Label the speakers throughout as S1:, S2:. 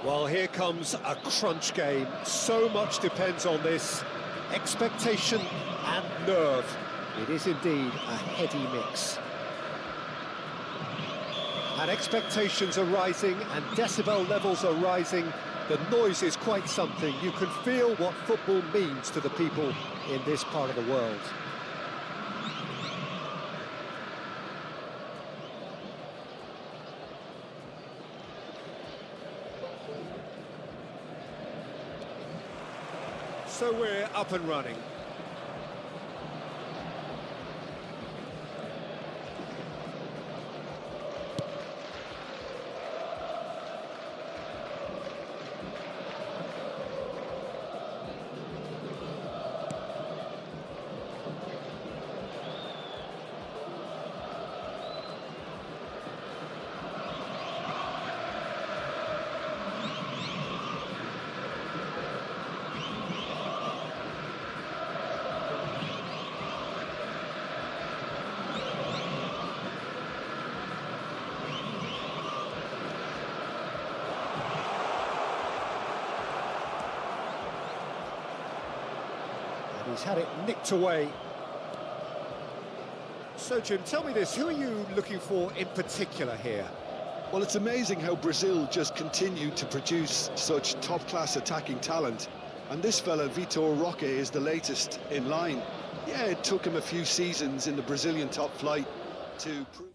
S1: Well, here comes a crunch game. So much depends on this. Expectation and nerve. It is indeed a heady mix. And expectations are rising and decibel levels are rising. The noise is quite something. You can feel what football means to the people in this part of the world. So we're up and running. He's had it nicked away. So, Jim, tell me this, who are you looking for in particular here?
S2: Well, it's amazing how Brazil just continue to produce such top-class attacking talent. And this fella, Vitor Roque, is the latest in line. Yeah, it took him a few seasons in the Brazilian top flight to prove...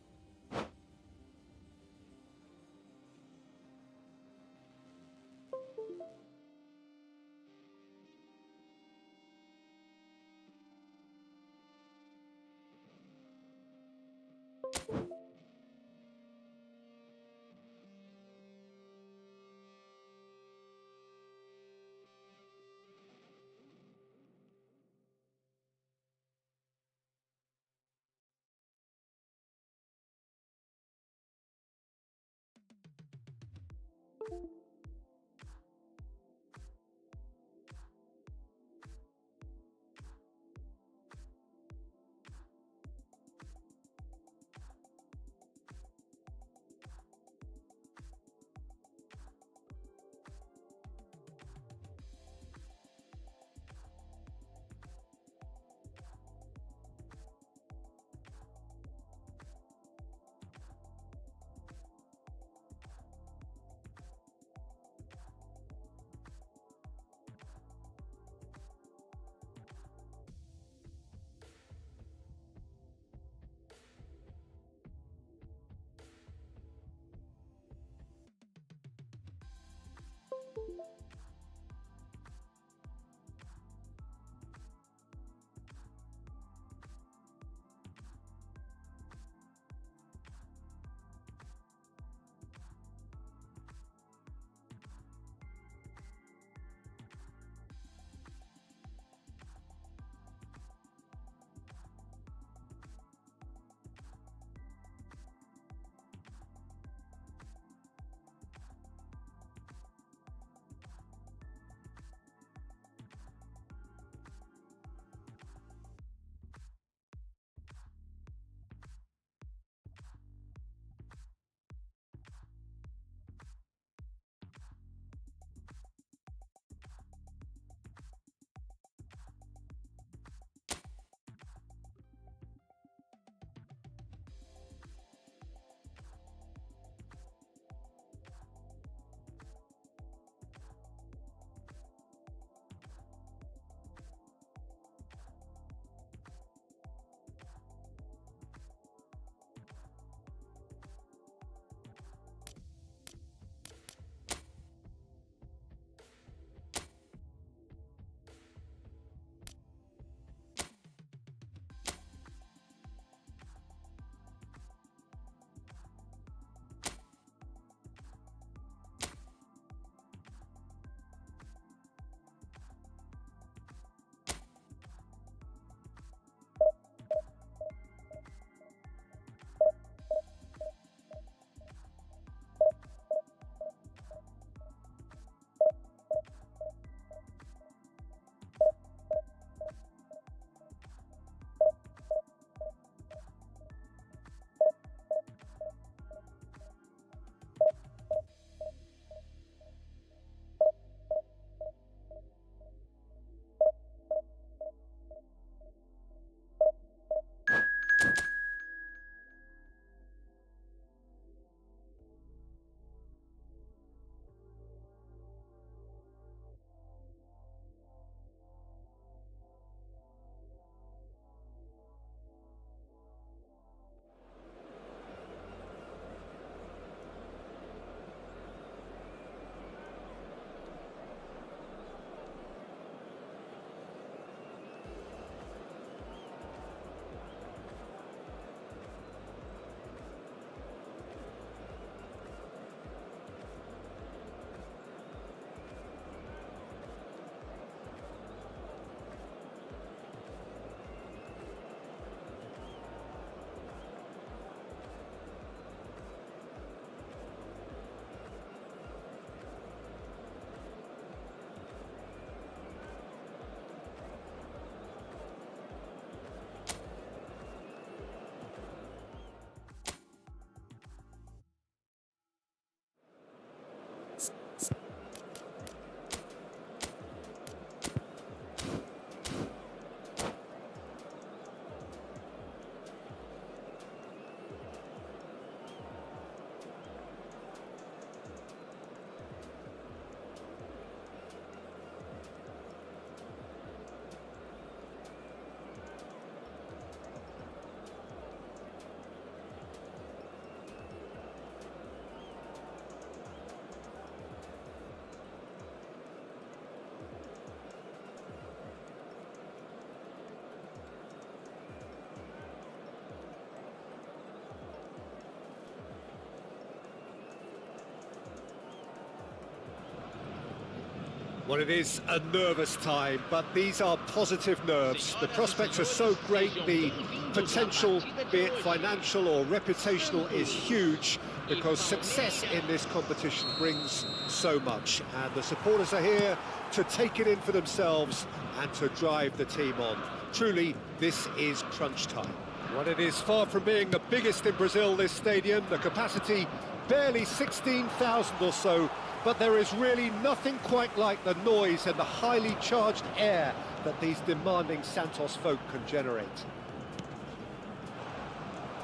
S1: Well, it is a nervous time, but these are positive nerves. The prospects are so great, the potential, be it financial or reputational, is huge, because success in this competition brings so much. And the supporters are here to take it in for themselves and to drive the team on. Truly, this is crunch time. Well, it is far from being the biggest in Brazil, this stadium. The capacity barely 16,000 or so, but there is really nothing quite like the noise and the highly charged air that these demanding Santos folk can generate.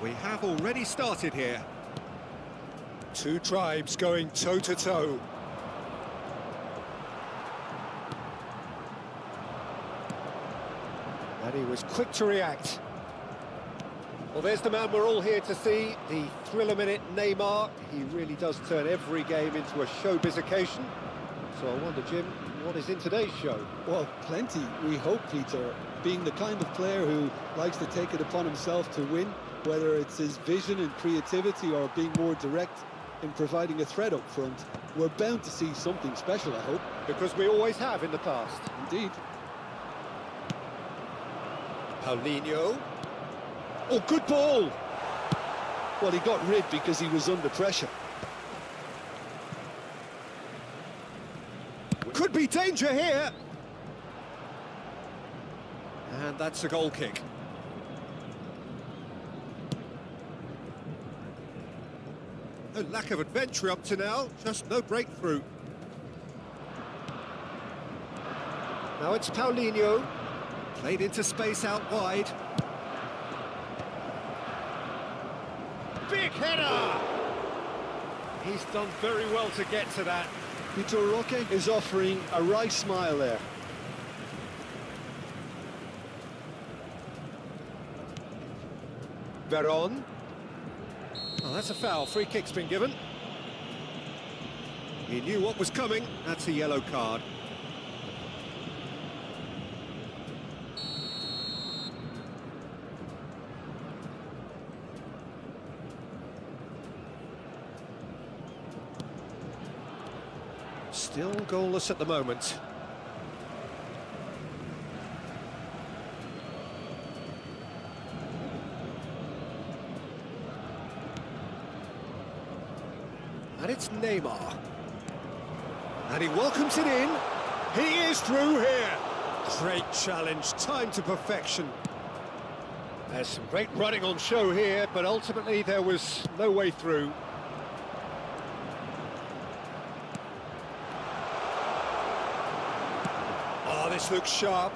S1: We have already started here. Two tribes going toe-to-toe. And he was quick to react. Well, there's the man we're all here to see, the thriller-minute Neymar. He really does turn every game into a showbiz occasion. So I wonder, Jim, what is in today's show?
S2: Well, plenty, we hope, Peter. Being the kind of player who likes to take it upon himself to win, whether it's his vision and creativity or being more direct in providing a threat up front, we're bound to see something special, I hope.
S1: Because we always have in the past.
S2: Indeed.
S1: Paulinho. Oh, good ball!
S2: Well, he got rid because he was under pressure.
S1: Could be danger here! And that's a goal kick. No lack of adventure up to now, just no breakthrough. Now it's Paulinho. Played into space out wide. Big header! He's done very well to get to that.
S2: Vitor Roque is offering a wry smile there.
S1: Veron. Oh, that's a foul. Free kick's been given. He knew what was coming. That's a yellow card. Still goalless at the moment. And it's Neymar. And he welcomes it in. He is through here. Great challenge, time to perfection. There's some great running on show here, but ultimately there was no way through. Oh, this looks sharp.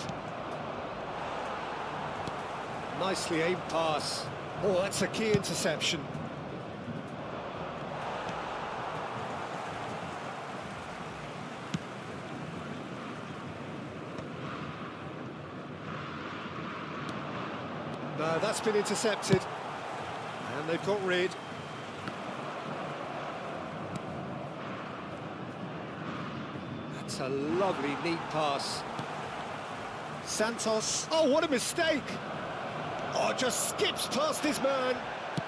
S1: Nicely aimed pass. Oh, that's a key interception. No, that's been intercepted. And they've got rid. That's a lovely, neat pass. Santos. Oh, what a mistake! Oh, just skips past his man.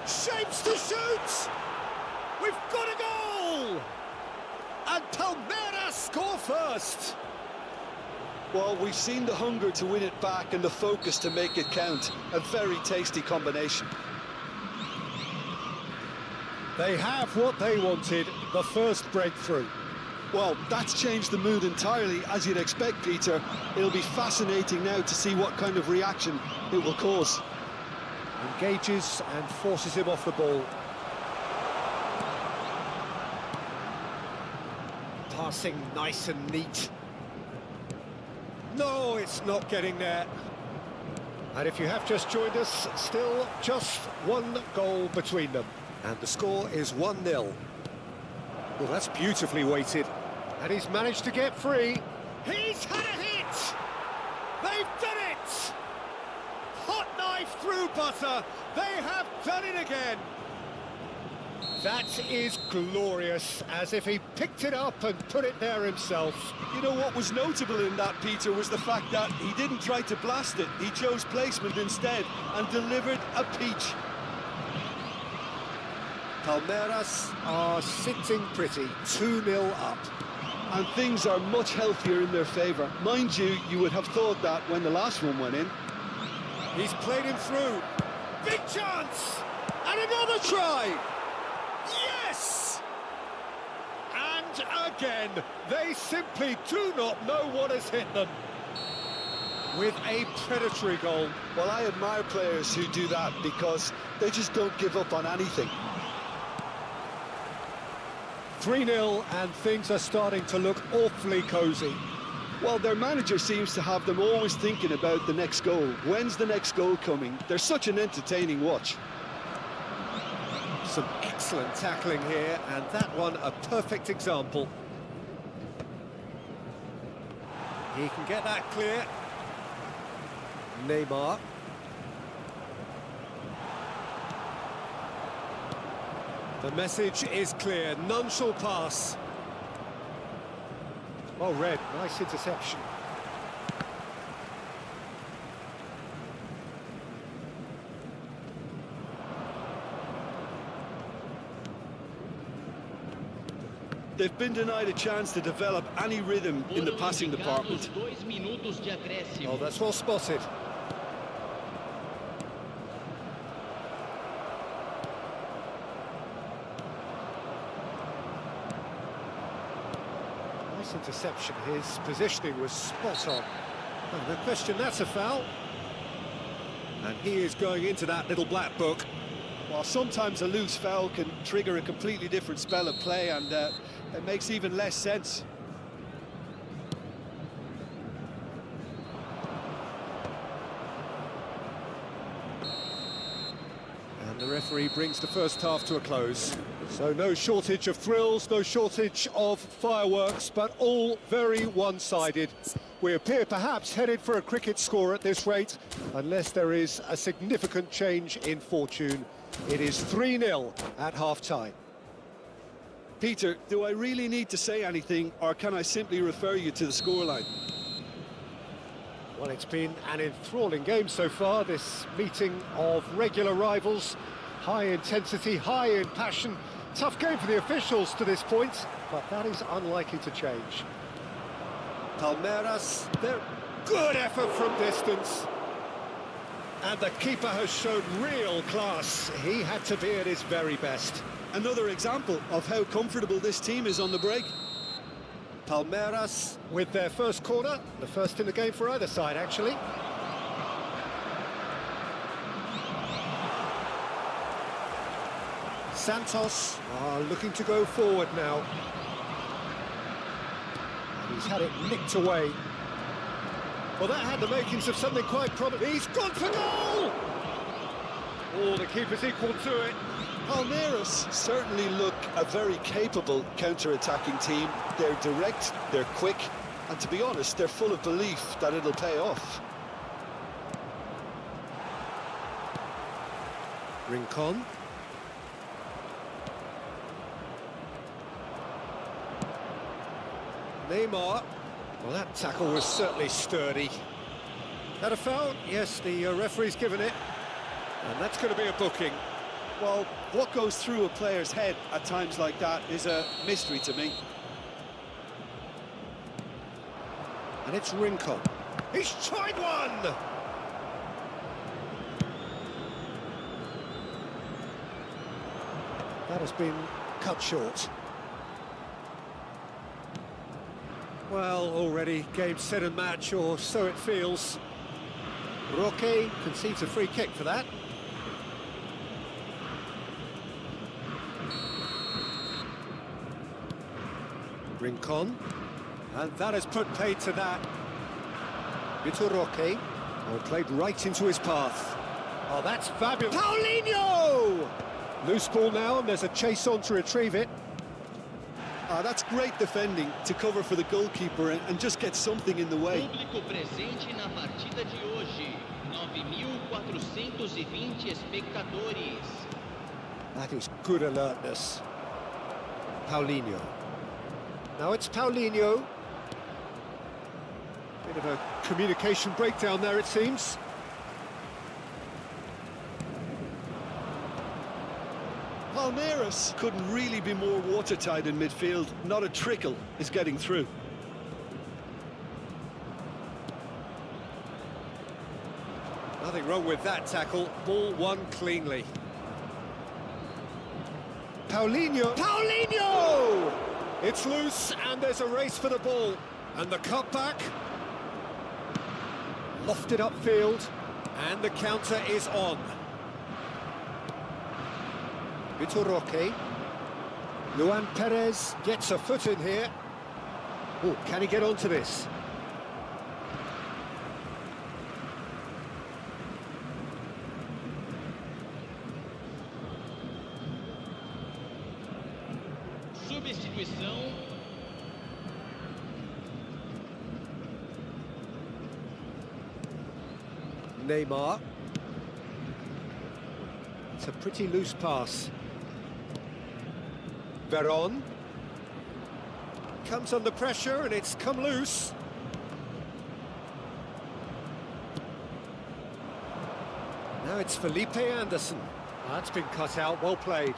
S1: Shapes to shoot! We've got a goal! And Palmeiras score first!
S2: Well, we've seen the hunger to win it back and the focus to make it count. A very tasty combination.
S1: They have what they wanted, the first breakthrough.
S2: Well, that's changed the mood entirely, as you'd expect, Peter. It'll be fascinating now to see what kind of reaction it will cause.
S1: Engages and forces him off the ball. Passing nice and neat. No, it's not getting there. And if you have just joined us, still just one goal between them. And the score is 1-0. Well, that's beautifully weighted. And he's managed to get free. He's had a hit! They've done it! Hot knife through butter. They have done it again. That is glorious, as if he picked it up and put it there himself.
S2: You know what was notable in that, Peter, was the fact that he didn't try to blast it. He chose placement instead and delivered a peach.
S1: Palmeiras are sitting pretty, 2-0 up.
S2: And things are much healthier in their favour. Mind you, you would have thought that when the last one went in.
S1: He's played him through. Big chance! And another try! Yes! And again, they simply do not know what has hit them. With a predatory goal.
S2: Well, I admire players who do that because they just don't give up on anything.
S1: 3-0 and things are starting to look awfully cosy.
S2: Well, their manager seems to have them always thinking about the next goal. When's the next goal coming? They're such an entertaining watch.
S1: Some excellent tackling here, and that one a perfect example. He can get that clear. Neymar. The message is clear, none shall pass. Well read, nice interception.
S2: They've been denied a chance to develop any rhythm in the passing department.
S1: Oh, that's well spotted. Nice interception. His positioning was spot on. Oh, no question, that's a foul. And he is going into that little black book.
S2: While sometimes a loose foul can trigger a completely different spell of play, and it makes even less sense.
S1: And the referee brings the first half to a close. So no shortage of thrills, no shortage of fireworks, but all very one-sided. We appear perhaps headed for a cricket score at this rate, unless there is a significant change in fortune. It is 3-0 at half-time.
S2: Peter, do I really need to say anything, or can I simply refer you to the scoreline?
S1: Well, it's been an enthralling game so far, this meeting of regular rivals. High intensity, high in passion. Tough game for the officials to this point, but that is unlikely to change. Palmeiras, they're good effort from distance. And the keeper has shown real class. He had to be at his very best.
S2: Another example of how comfortable this team is on the break.
S1: Palmeiras with their first corner, the first in the game for either side, actually. Santos are looking to go forward now. He's had it nicked away. Well, that had the makings of something quite promising. He's gone for goal! Oh, the keeper's equal to it.
S2: Palmeiras certainly look a very capable counter-attacking team. They're direct, they're quick, and to be honest, they're full of belief that it'll pay off.
S1: Rincon. Neymar. Well, that tackle was certainly sturdy. Had a foul? Yes, the referee's given it. And that's going to be a booking.
S2: Well, what goes through a player's head at times like that is a mystery to me.
S1: And it's Rincon. He's tried one! That has been cut short. Well, already game, set and match, or so it feels. Roque concedes a free kick for that. Rincon, and that has put paid to that. Vitor Roque, oh, played right into his path. Oh, that's fabulous. Paulinho! Loose ball now, and there's a chase on to retrieve it.
S2: That's great defending to cover for the goalkeeper and just get something in the way.
S3: Público presente na partida de hoje, 9.420 espectadores.
S1: That is good alertness. Paulinho. Now it's Paulinho. Bit of a communication breakdown there, it seems.
S2: Palmeiras couldn't really be more watertight in midfield. Not a trickle is getting through.
S1: Nothing wrong with that tackle. Ball won cleanly. Paulinho! Paulinho! It's loose and there's a race for the ball. And the cutback. Lofted upfield. And the counter is on. Vitor Roque. Luan Perez gets a foot in here. Oh, can he get onto this?
S3: Substituição.
S1: Neymar. It's a pretty loose pass. Veron. Comes under pressure and it's come loose. Now it's Felipe Anderson. That's been cut out, well played.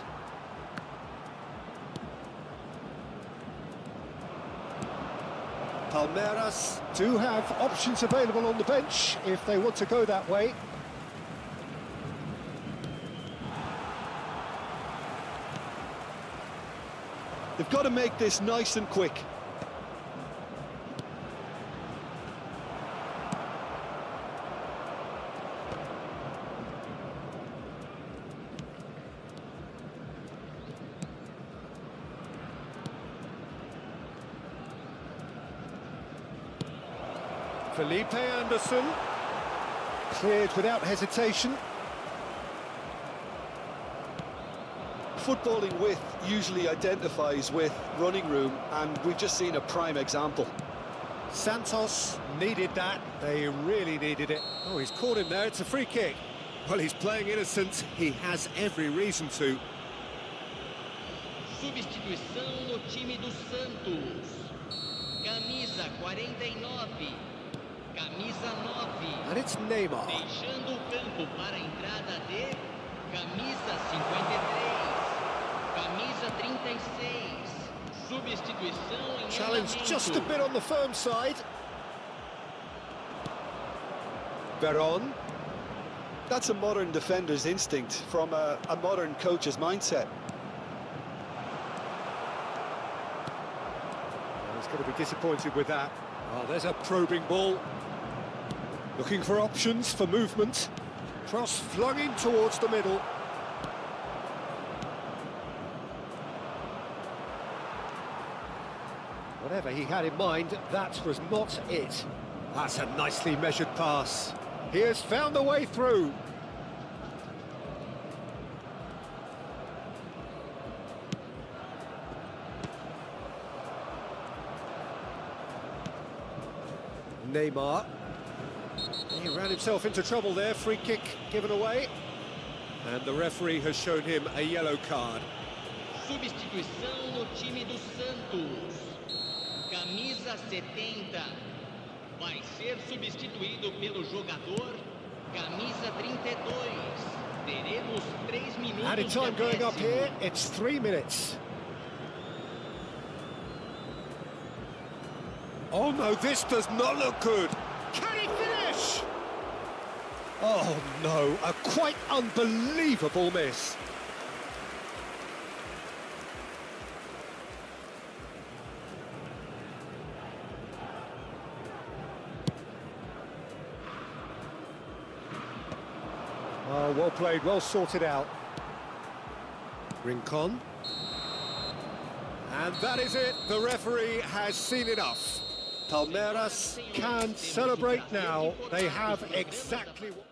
S1: Palmeiras do have options available on the bench if they want to go that way.
S2: They've got to make this nice and quick.
S1: Felipe Anderson, cleared without hesitation.
S2: Footballing width usually identifies with running room, and we've just seen a prime example.
S1: Santos needed that, they really needed it. Oh, he's caught him there, it's a free kick. Well, he's playing innocent, he has every reason to.
S3: Substituição no time do Santos. Camisa 49. Camisa 9.
S1: And it's Neymar.
S3: Deixando o campo para a entrada de camisa 53. Camisa 36. Substituição em
S1: Challenge
S3: andamento.
S1: just a bit on the firm side. Veron.
S2: That's a modern defender's instinct from a modern coach's mindset.
S1: He's going to be disappointed with that. Oh, there's a probing ball. Looking for options for movement. Cross flung in towards the middle. Whatever he had in mind, that was not it. That's a nicely measured pass. He has found a way through. Neymar. He ran himself into trouble there, free kick given away. And the referee has shown him a yellow card.
S3: Substituição no time do Santos. Camisa 70. Vai ser substituído pelo jogador camisa 32. Teremos 3 minutos
S1: Added time
S3: de
S1: going up
S3: acréscimo.
S1: here, it's 3 minutes. Oh no, this does not look good. Can he finish? Oh no, a quite unbelievable miss. Oh, well played, well sorted out. Rincon. And that is it, the referee has seen enough. Palmeiras can celebrate now. They have exactly what...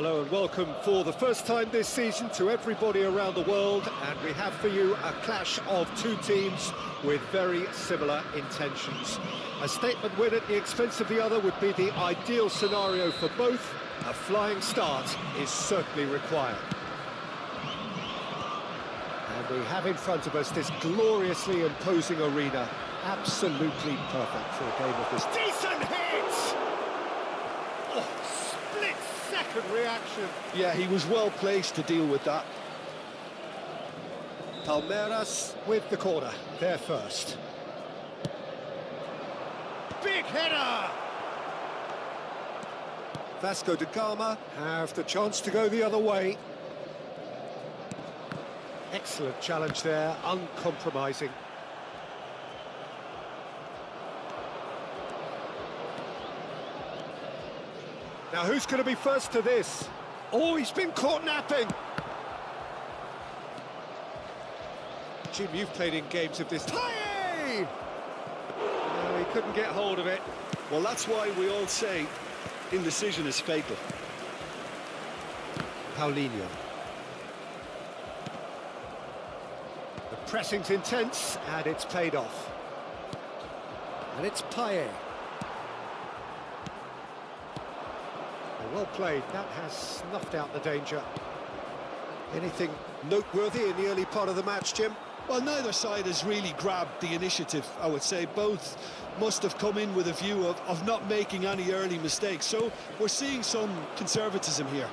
S1: Hello and welcome for the first time this season to everybody around the world, and we have for you a clash of two teams with very similar intentions. A statement win at the expense of the other would be the ideal scenario for both. A flying start is certainly required. And we have in front of us this gloriously imposing arena. Absolutely perfect for a game of this. Decent hit! Oh, split-second reaction.
S2: Yeah, he was well placed to deal with that.
S1: Palmeiras with the corner, there first. Big header! Vasco da Gama have the chance to go the other way. Excellent challenge there, uncompromising. Now who's going to be first to this? Oh, he's been caught napping. Jim, you've played in games of this. Hey! No, he couldn't get hold of it.
S2: Well, that's why we all say indecision is fatal.
S1: Paulinho. The pressing's intense, and it's paid off. And it's Payet. Well played, that has snuffed out the danger. Anything noteworthy in the early part of the match, Jim?
S2: Well, neither side has really grabbed the initiative, I would say. Both must have come in with a view of not making any early mistakes. So we're seeing some conservatism here.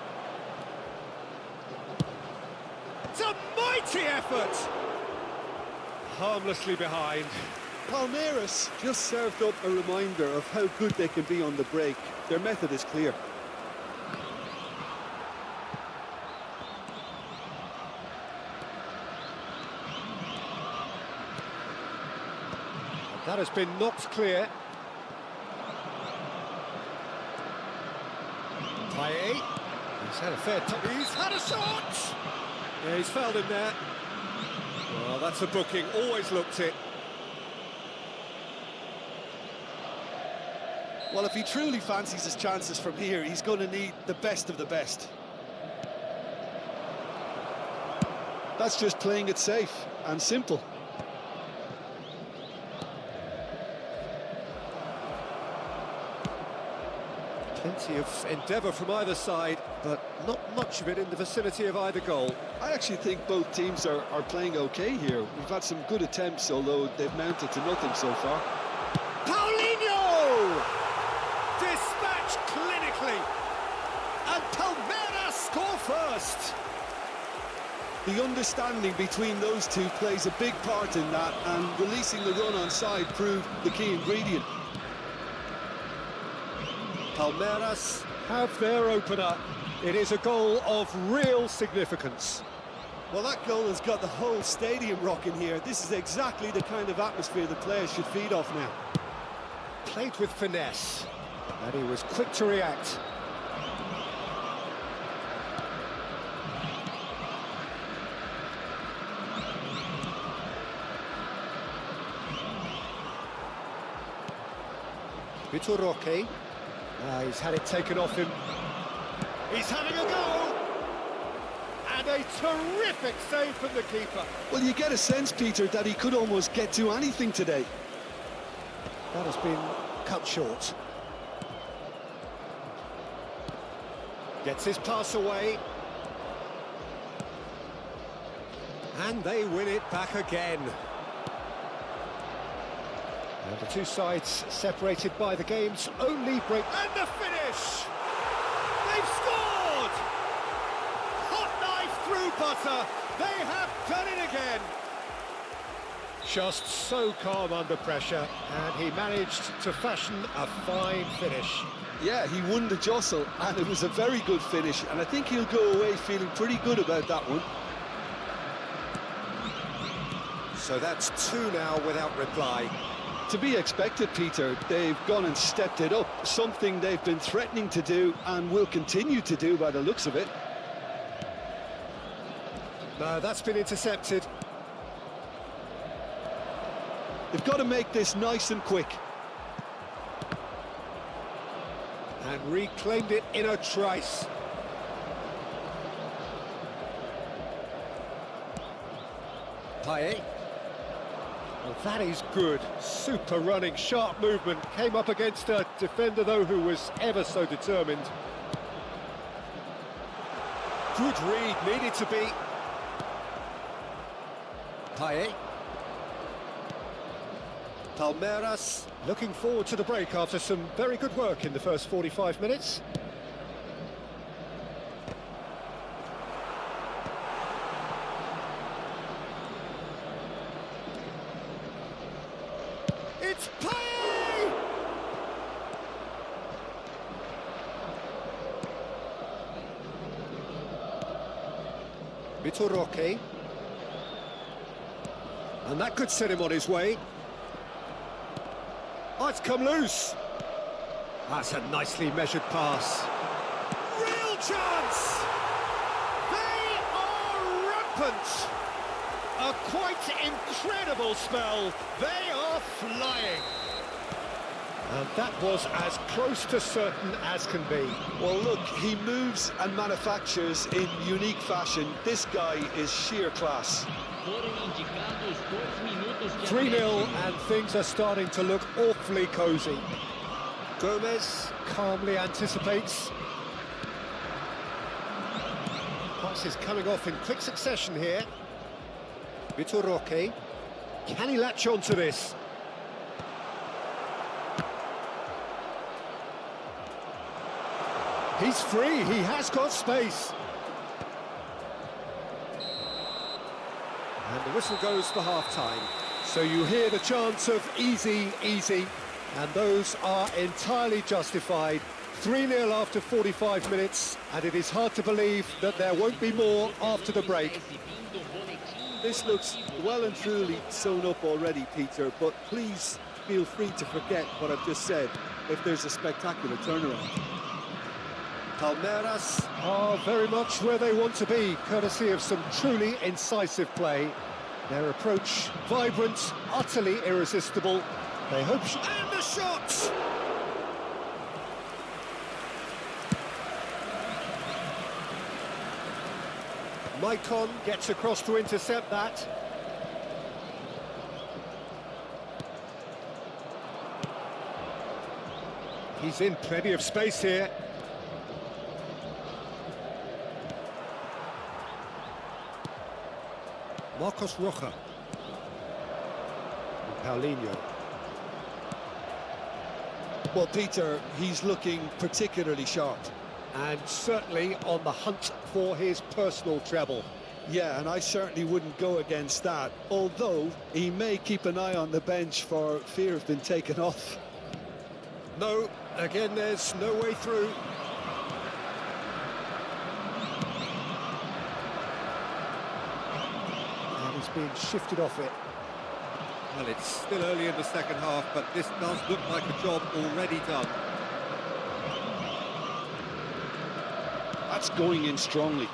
S1: It's a mighty effort! Harmlessly behind.
S2: Palmeiras just served up a reminder of how good they can be on the break. Their method is clear.
S1: That has been knocked clear. Payet. He's had a fair time. He's had a shot! Yeah, he's fouled him there. Well, that's a booking. Always looked it.
S2: Well, if he truly fancies his chances from here, he's going to need the best of the best. That's just playing it safe and simple.
S1: Plenty of endeavour from either side, but not much of it in the vicinity of either goal.
S2: I actually think both teams are playing okay here. We've had some good attempts, although they've mounted to nothing so far.
S1: Paulinho! Dispatched clinically. And Palmeiras score first.
S2: The understanding between those two plays a big part in that, and releasing the run on side proved the key ingredient.
S1: Palmeiras have their opener. It is a goal of real significance.
S2: Well, that goal has got the whole stadium rocking here. This is exactly the kind of atmosphere the players should feed off now.
S1: Played with finesse, and he was quick to react. Vitor Roque. He's had it taken off him. He's having a go! And a terrific save from the keeper.
S2: Well, you get a sense, Peter, that he could almost get to anything today.
S1: That has been cut short. Gets his pass away. And they win it back again. And the two sides separated by the game's only break. And the finish! They've scored! Hot knife through butter. They have done it again. Just so calm under pressure, and he managed to fashion a fine finish.
S2: Yeah, he won the jostle, and it was a very good finish, and I think he'll go away feeling pretty good about that one.
S1: So that's two now without reply.
S2: To be expected, Peter. They've gone and stepped it up, something they've been threatening to do and will continue to do by the looks of it.
S1: No, that's been intercepted.
S2: They've got to make this nice and quick.
S1: And reclaimed it in a trice. Paye. Well, that is good. Super running, sharp movement. Came up against a defender, though, who was ever so determined. Good read, needed to be. Paye. Palmeiras looking forward to the break after some very good work in the first 45 minutes. It's Paye! Vitor Roque. And that could set him on his way. Oh, it's come loose. That's a nicely measured pass. Real chance! They are rampant! A quite incredible spell. They are flying. And that was as close to certain as can be.
S2: Well, look, he moves and manufactures in unique fashion. This guy is sheer class.
S1: 3-0 and things are starting to look awfully cosy. Gomez calmly anticipates. Pass is coming off in quick succession here. Vitor Roque. Can he latch on to this? He's free, he has got space. And the whistle goes for half-time. So you hear the chants of easy, easy, and those are entirely justified. 3-0 after 45 minutes, and it is hard to believe that there won't be more after the break.
S2: This looks well and truly sewn up already, Peter, but please feel free to forget what I've just said if there's a spectacular turnaround.
S1: Palmeiras are very much where they want to be, courtesy of some truly incisive play. Their approach, vibrant, utterly irresistible. They hope... And the shot! Maicon gets across to intercept that. He's in plenty of space here. Marcos Rocha. Paulinho.
S2: Well, Peter, he's looking particularly sharp.
S1: And certainly on the hunt for his personal treble.
S2: Yeah, and I certainly wouldn't go against that, although he may keep an eye on the bench for fear of being taken off.
S1: No, again, there's no way through. And he's being shifted off it.
S4: Well, it's still early in the second half, but this does look like a job already done.
S2: That's going in strongly.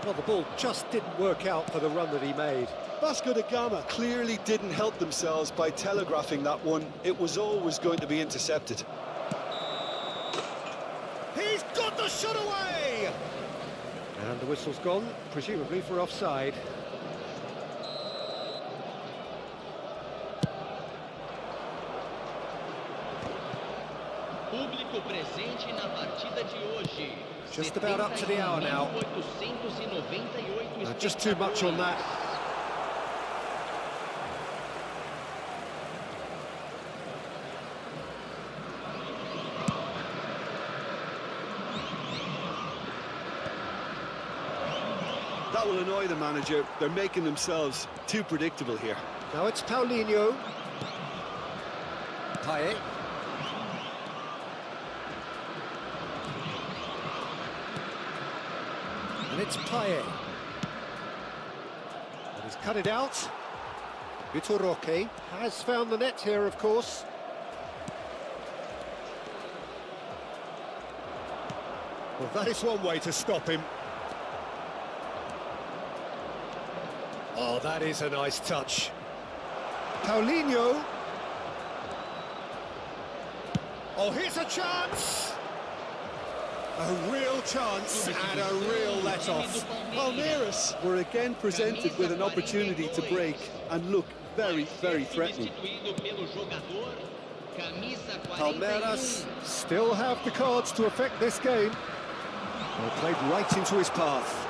S1: Well, the ball just didn't work out for the run that he made.
S2: Vasco da Gama clearly didn't help themselves by telegraphing that one. It was always going to be intercepted.
S1: He's got the shot away! And the whistle's gone, presumably for offside.
S3: Público presente na partida de hoje.
S1: Just about up to the hour now. Just too much on that.
S2: That will annoy the manager. They're making themselves too predictable here.
S1: Now it's Paulinho. Paye. And it's Paye. But he's cut it out. Vitor Roque has found the net here, of course. Well, that is one way to stop him. Oh, that is a nice touch. Paulinho. Oh, here's a chance. A real chance and a real let-off.
S2: Palmeiras were again presented with an opportunity to break and look very, very threatening.
S1: Palmeiras still have the cards to affect this game. They played right into his path.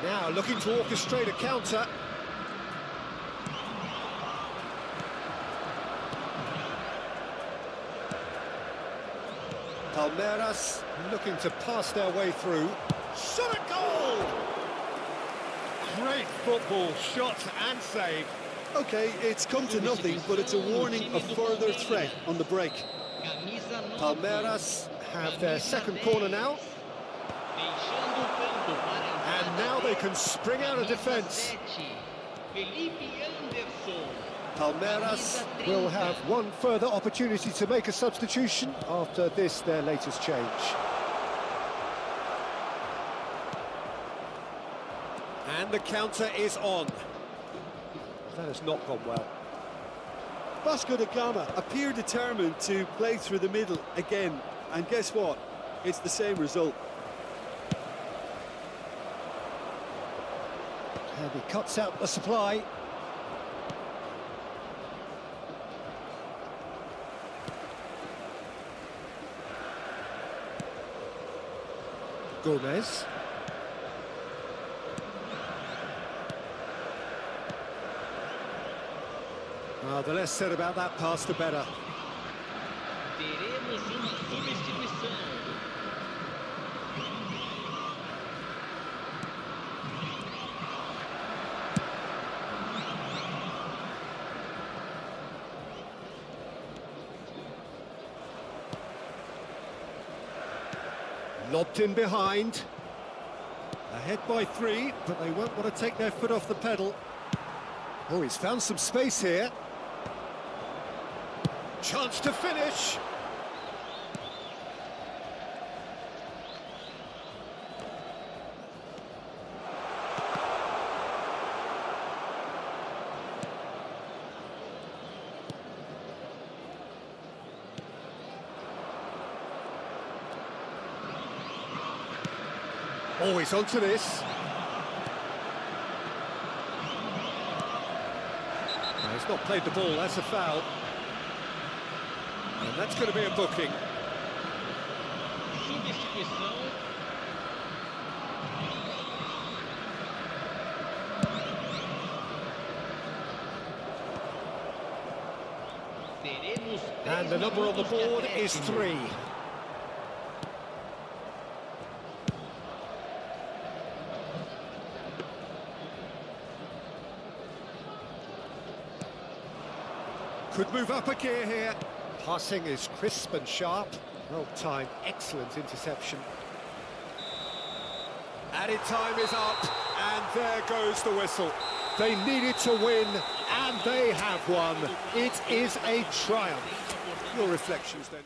S1: Now looking to orchestrate a counter. Palmeiras looking to pass their way through. Shot a goal! Great football, shot and save.
S2: Okay, it's come to nothing, but it's a warning of further threat on the break.
S1: Palmeiras have their second corner now. And now they can spring out of defence. Palmeiras will have one further opportunity to make a substitution after this, their latest change. And the counter is on. That has not gone well.
S2: Vasco da Gama appear determined to play through the middle again, and guess what? It's the same result.
S1: And he cuts out the supply. Gomez. Well, the less said about that pass, the better.
S3: Teremos uma substituição.
S1: Lobbed in behind. Ahead by 3, but they won't want to take their foot off the pedal. Oh, he's found some space here. Chance to finish. Oh, he's onto this. No, he's not played the ball, that's a foul. And that's going to be a booking.
S3: Substituição. Teremos
S1: And the number on the board is 3. Could move up a gear here. Passing is crisp and sharp. Well timed, excellent interception. Added time is up, and there goes the whistle. They needed to win, and they have won. It is a triumph. Your reflections then?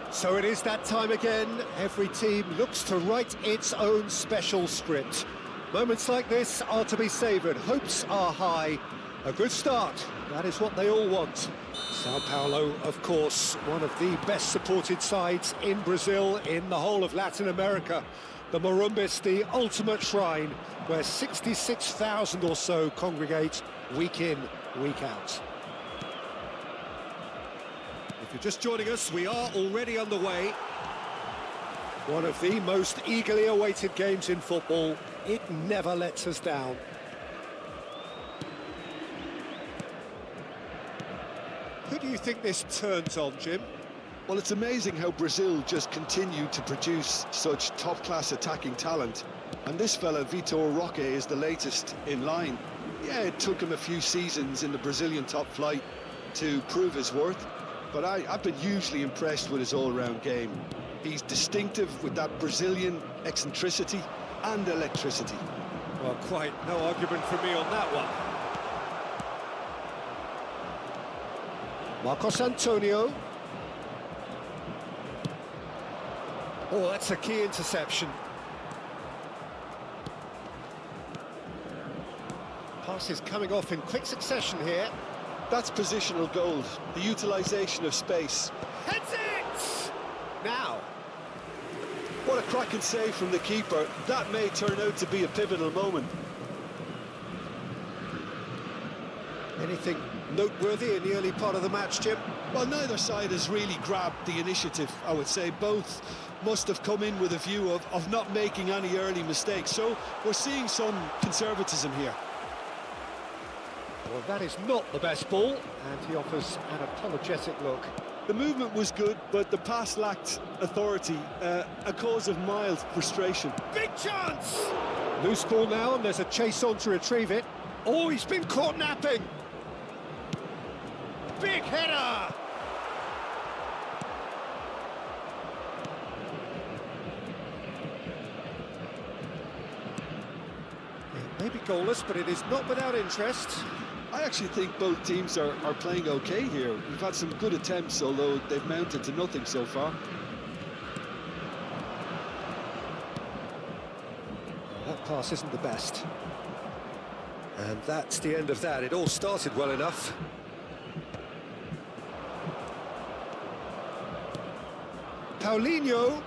S1: So it is that time again. Every team looks to write its own special script. Moments like this are to be savoured. Hopes are high. A good start. That is what they all want. Sao Paulo, of course, one of the best supported sides in Brazil, in the whole of Latin America. The Morumbis, the ultimate shrine, where 66,000 or so congregate week in, week out.
S4: If you're just joining us, we are already underway.
S1: One of the most eagerly awaited games in football. It never lets us down. Who do you think this turns on, Jim?
S2: Well, it's amazing how Brazil just continue to produce such top-class attacking talent. And this fella, Vitor Roque, is the latest in line. Yeah, it took him a few seasons in the Brazilian top flight to prove his worth. But I've been hugely impressed with his all-round game. He's distinctive with that Brazilian eccentricity and electricity.
S1: Well, quite no argument from me on that one. Marcos Antonio. Oh, that's a key interception. Passes coming off in quick succession here.
S2: That's positional gold, the utilisation of space.
S1: Heads it! Now.
S2: What a cracking save from the keeper. That may turn out to be a pivotal moment.
S1: Anything noteworthy in the early part of the match, Jim?
S2: Well, neither side has really grabbed the initiative, I would say. Both must have come in with a view of not making any early mistakes. So we're seeing some conservatism here.
S1: Well, that is not the best ball, and he offers an apologetic look.
S2: The movement was good, but the pass lacked authority, a cause of mild frustration.
S1: Big chance! Loose ball now, and there's a chase on to retrieve it. Oh, he's been caught napping! Big header! It may be goalless, but it is not without interest.
S2: I actually think both teams are playing okay here. We've had some good attempts, although they've mounted to nothing so far.
S1: That pass isn't the best. And that's the end of that. It all started well enough. Paulinho.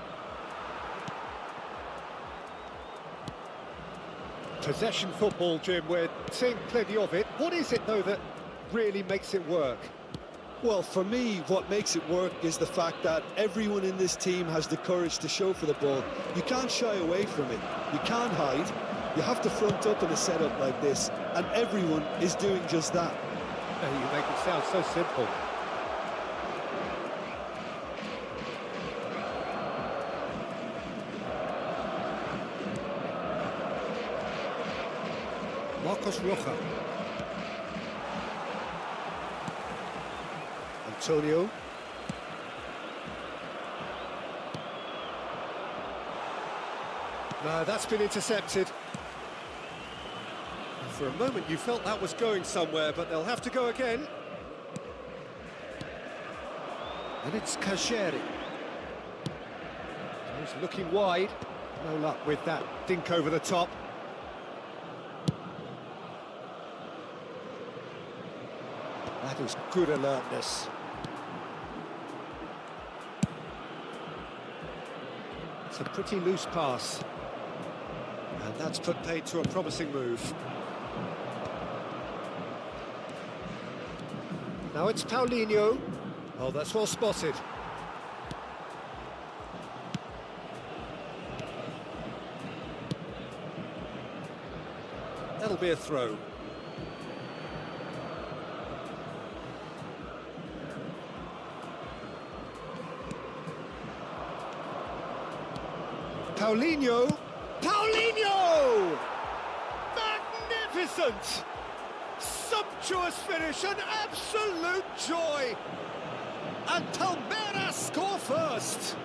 S1: Possession football, Jim, we're seeing plenty of it. What is it, though, that really makes it work?
S2: Well, for me, what makes it work is the fact that everyone in this team has the courage to show for the ball. You can't shy away from it. You can't hide. You have to front up in a setup like this, and everyone is doing just that.
S1: You make it sound so simple. Marcos Rocha. Antonio. No, that's been intercepted. For a moment you felt that was going somewhere, but they'll have to go again. And it's Kajeri. He's looking wide. No luck with that dink over the top. That is good alertness. It's a pretty loose pass. And that's put paid to a promising move. Now it's Paulinho. Oh, that's well spotted. That'll be a throw. Paulinho! Paulinho! Magnificent! Sumptuous finish, an absolute joy! And Palmeiras score first!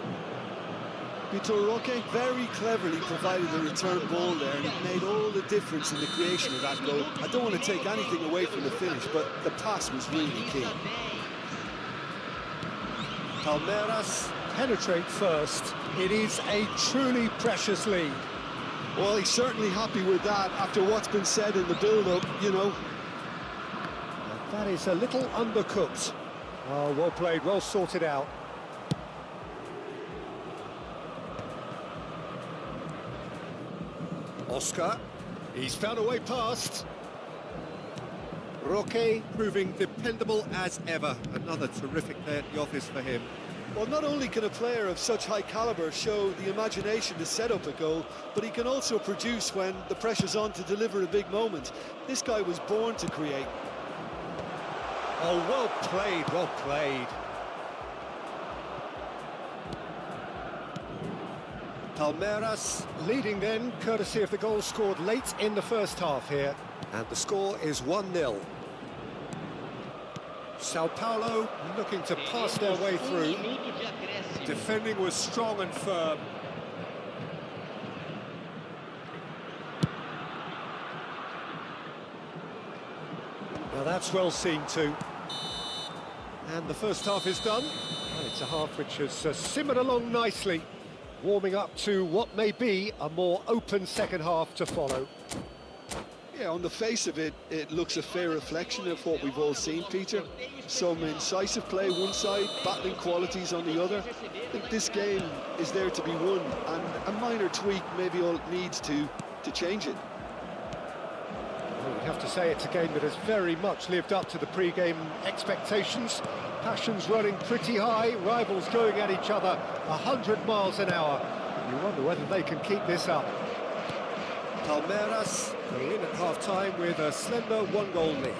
S2: Vitor Roque very cleverly provided the return ball there, and it made all the difference in the creation of that goal. I don't want to take anything away from the finish, but the pass was really key.
S1: Palmeiras penetrate first. It is a truly precious lead.
S2: Well, he's certainly happy with that after what's been said in the build-up, you know.
S1: And that is a little undercooked. Oh, well played, well sorted out. Oscar, he's found a way past. Roque
S4: Proving dependable as ever. Another terrific day at the office for him.
S2: Well, not only can a player of such high caliber show the imagination to set up a goal, but he can also produce when the pressure's on to deliver a big moment. This guy was born to create.
S1: Oh, well played, well played. Palmeiras leading then, courtesy of the goal scored late in the first half here. And the score is 1-0. Sao Paulo looking to pass their way through. Defending was strong and firm. Now that's well seen too. And the first half is done. And it's a half which has simmered along nicely, warming up to what may be a more open second half to follow.
S2: Yeah, on the face of it, it looks a fair reflection of what we've all seen, Peter. Some incisive play one side, battling qualities on the other. I think this game is there to be won, and a minor tweak may be all it needs to change it.
S1: Well, you'd have to say it's a game that has very much lived up to the pre-game expectations. Passions running pretty high, rivals going at each other 100 miles an hour. You wonder whether they can keep this up.
S4: Palmeiras go in at half-time with a slender one-goal lead.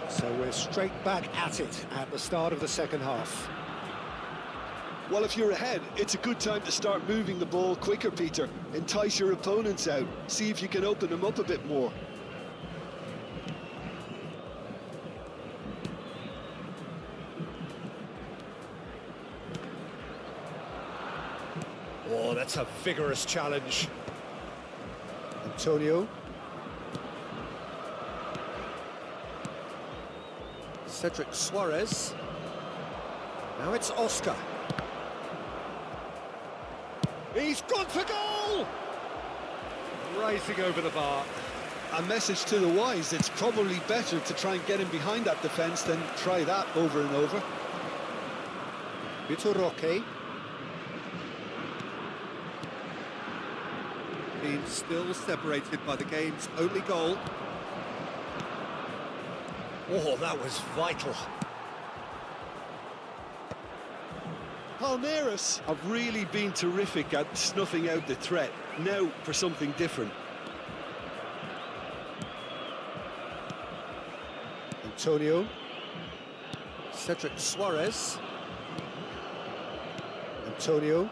S1: So we're straight back at it at the start of the second half.
S2: Well, if you're ahead, it's a good time to start moving the ball quicker, Peter. Entice your opponents out. See if you can open them up a bit more.
S1: Oh, that's a vigorous challenge. Antonio.
S4: Cedric Suarez.
S1: Now it's Oscar. He's gone for goal! Rising over the bar.
S2: A message to the wise, it's probably better to try and get him behind that defence than try that over and over.
S1: Vitor Roque.
S4: Being still separated by the game's only goal.
S1: Oh, that was vital.
S2: Palmeiras have really been terrific at snuffing out the threat. Now for something different.
S1: Antonio.
S4: Cedric Suarez.
S1: Antonio.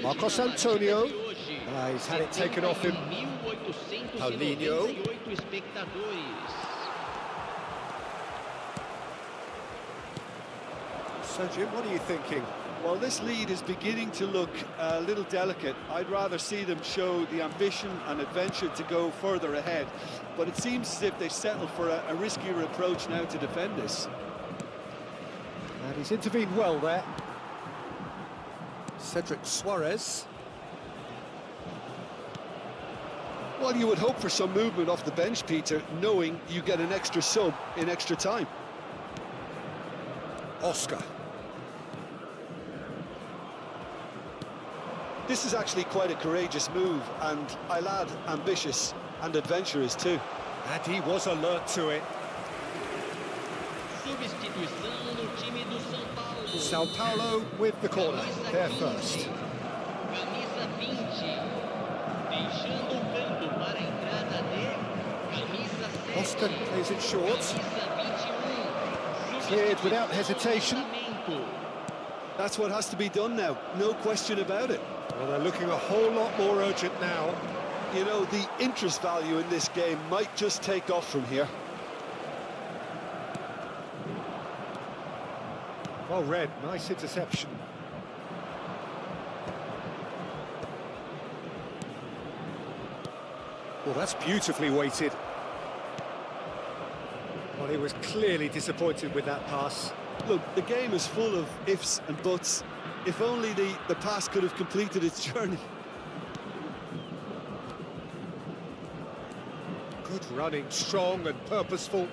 S1: Marcos Antonio. He's had it taken off him. Paulinho. So, Jim, what are you thinking?
S2: Well, this lead is beginning to look a little delicate. I'd rather see them show the ambition and adventure to go further ahead. But it seems as if they've settled for a riskier approach now to defend this.
S1: And he's intervened well there.
S4: Cedric Suarez.
S2: Well, you would hope for some movement off the bench, Peter, knowing you get an extra sub in extra time.
S4: Oscar.
S2: This is actually quite a courageous move, and I'll add ambitious and adventurous too.
S1: And he was alert to it.
S3: Substituição no time do São Paulo.
S1: Sao Paulo with the corner. They're first.
S3: Camisa 20. Deixando o campo para a entrada de camisa 7.
S1: Oscar plays it short.
S3: Camisa 21.
S1: Cleared without hesitation.
S2: That's what has to be done now, no question about it.
S1: Well, they're looking a whole lot more urgent now.
S2: You know, the interest value in this game might just take off from here.
S1: Well read, nice interception. Well, that's beautifully weighted. Well, he was clearly disappointed with that pass.
S2: Look, the game is full of ifs and buts. If only the pass could have completed its journey.
S1: Good running, strong and purposeful.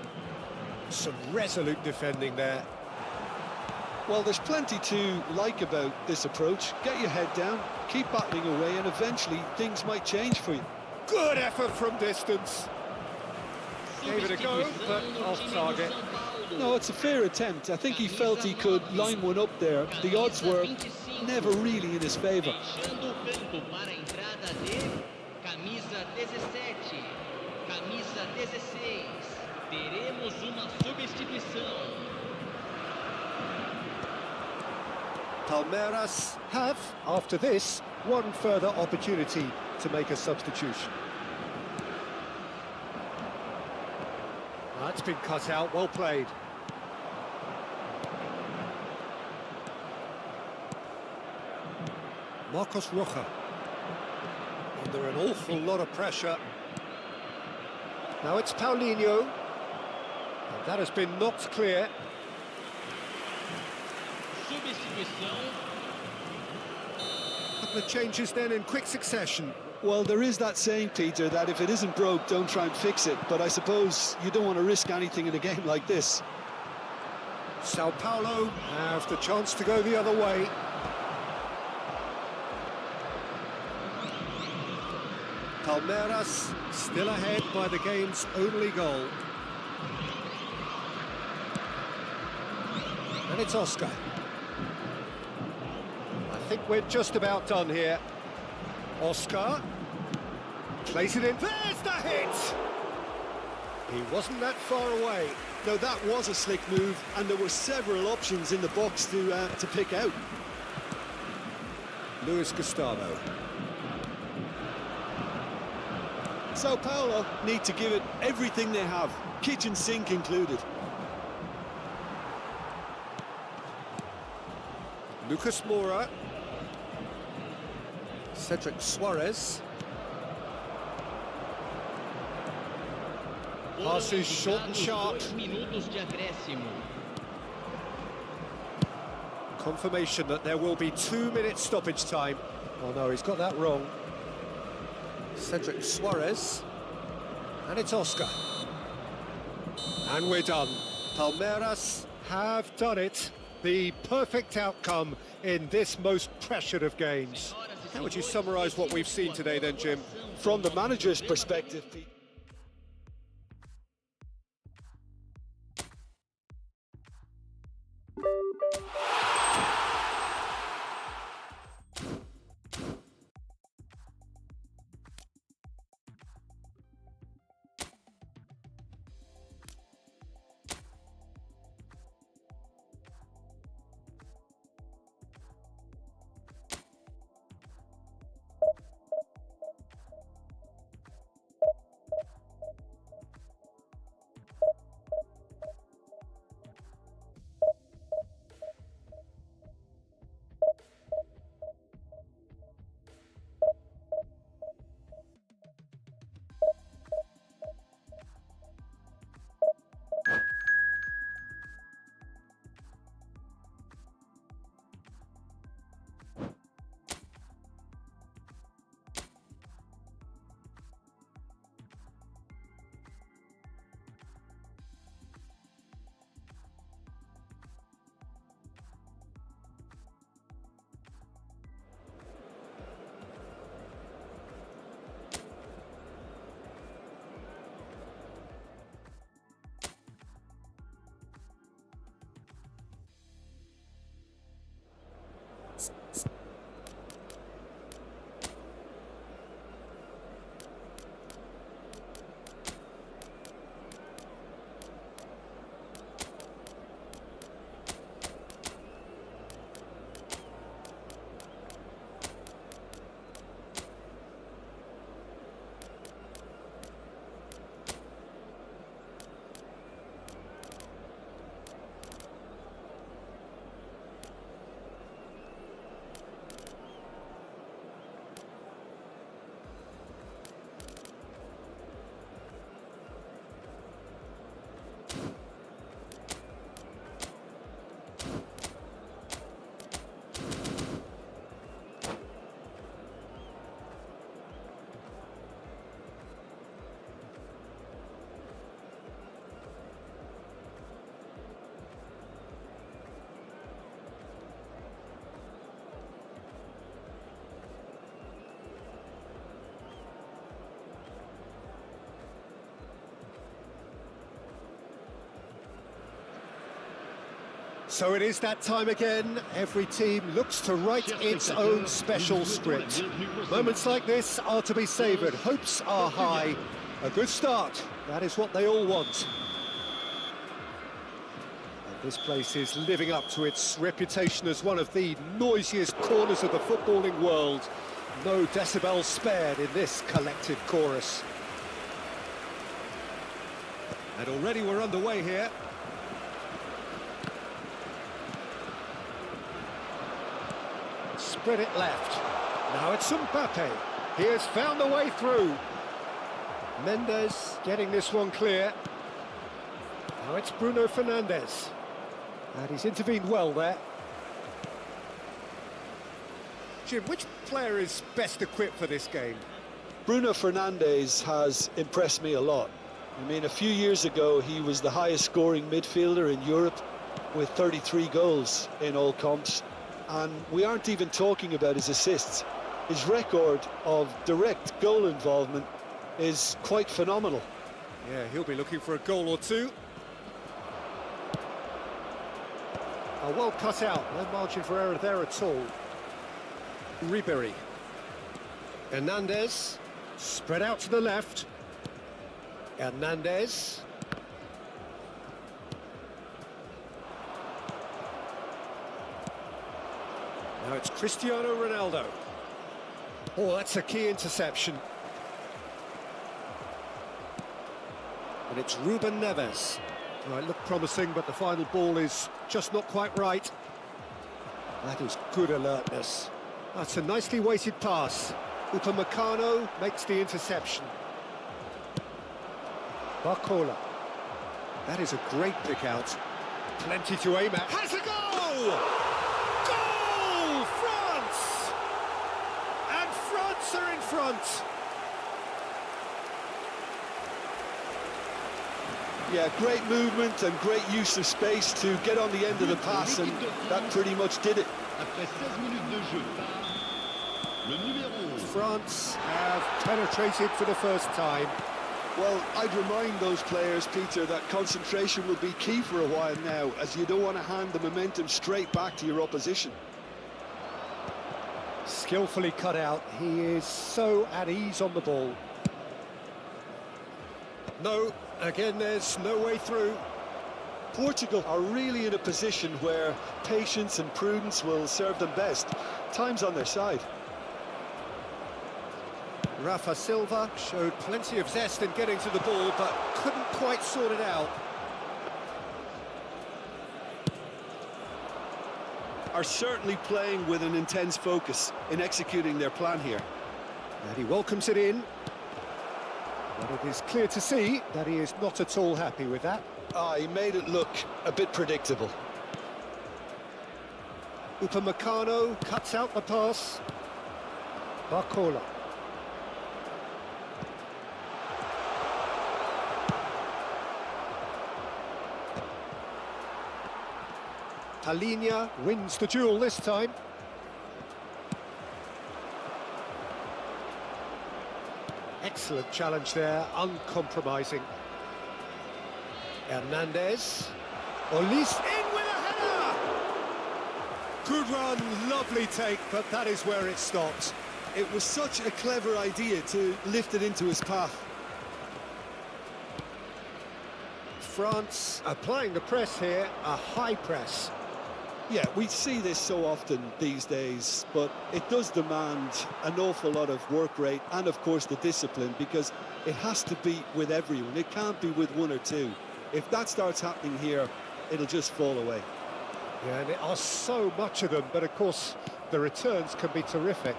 S1: Some resolute defending there.
S2: Well, there's plenty to like about this approach. Get your head down, keep battling away, and eventually things might change for you.
S1: Good effort from distance. Gave it a go, but off target.
S2: No, it's a fair attempt. I think he felt he could line one up there. The odds were never really in his favour.
S3: Deixando o campo para a entrada de camisa 17. Camisa 16. Teremos uma substituição.
S1: Palmeiras have, after this, one further opportunity to make a substitution. That's been cut out, well played. Marcos Rocha. Under an awful lot of pressure. Now it's Paulinho. And that has been knocked clear.
S3: Substituição.
S1: A couple of changes then in quick succession.
S2: Well, there is that saying, Peter, that if it isn't broke, don't try and fix it. But I suppose you don't want to risk anything in a game like this.
S1: Sao Paulo have the chance to go the other way. Palmeiras still ahead by the game's only goal. And it's Oscar. I think we're just about done here. Oscar plays it in. There's the hit! He wasn't that far away.
S2: No, that was a slick move, and there were several options in the box to pick out.
S1: Luis Gustavo.
S2: Sao Paulo need to give it everything they have, kitchen sink included.
S1: Lucas Moura. Cedric Suarez. Passes short and sharp.
S3: 2 minutos de acréscimo.
S1: Confirmation that there will be 2 minutes stoppage time. Oh no, he's got that wrong. Cedric Suarez. And it's Oscar. And we're done. Palmeiras have done it. The perfect outcome in this most pressured of games. How would you summarise what we've seen today then, Jim?
S2: From the manager's perspective, Pete,
S1: So it is that time again. Every team looks to write its own special script. Moments like this are to be savoured. Hopes are high. A good start. That is what they all want. And this place is living up to its reputation as one of the noisiest corners of the footballing world. No decibels spared in this collective chorus. And already we're underway here. Spread it left. Now it's Mbappe. He has found the way through. Mendes getting this one clear. Now it's Bruno Fernandes. And he's intervened well there. Jim, which player is best equipped for this game?
S2: Bruno Fernandes has impressed me a lot. I mean, a few years ago, he was the highest scoring midfielder in Europe with 33 goals in all comps. And we aren't even talking about his assists. His record of direct goal involvement is quite phenomenal.
S1: Yeah, he'll be looking for a goal or two. Oh, well cut out. No margin for error there at all. Ribery. Hernandez. Spread out to the left. Hernandez. Now it's Cristiano Ronaldo. Oh, that's a key interception. And it's Ruben Neves. Oh, it looked promising, but the final ball is just not quite right. That is good alertness. That's a nicely weighted pass. Upamecano makes the interception. Barcola. That is a great pick out. Plenty to aim at. Has a goal! Goal! France! And France are in front.
S2: Yeah, great movement and great use of space to get on the end of the pass, and that pretty much did it.
S1: France have penetrated for the first time.
S2: Well, I'd remind those players, Peter, that concentration will be key for a while now, as you don't want to hand the momentum straight back to your opposition.
S1: Skillfully cut out. He is so at ease on the ball. No, again, there's no way through.
S2: Portugal are really in a position where patience and prudence will serve them best. Time's on their side.
S1: Rafa Silva showed plenty of zest in getting to the ball, but couldn't quite sort it out.
S2: Are certainly playing with an intense focus in executing their plan here.
S1: And he welcomes it in. But it is clear to see that he is not at all happy with that.
S2: He made it look a bit predictable.
S1: Upamecano cuts out the pass. Barcola. Talinia wins the duel this time. Excellent challenge there, uncompromising. Hernandez. Olise in with a header! Good run, lovely take, but that is where it stopped.
S2: It was such a clever idea to lift it into his path.
S1: France applying the press here, a high press.
S2: Yeah, we see this so often these days, but it does demand an awful lot of work rate and, of course, the discipline, because it has to be with everyone. It can't be with one or two. If that starts happening here, it'll just fall away.
S1: Yeah, and there are so much of them, but, of course, the returns can be terrific.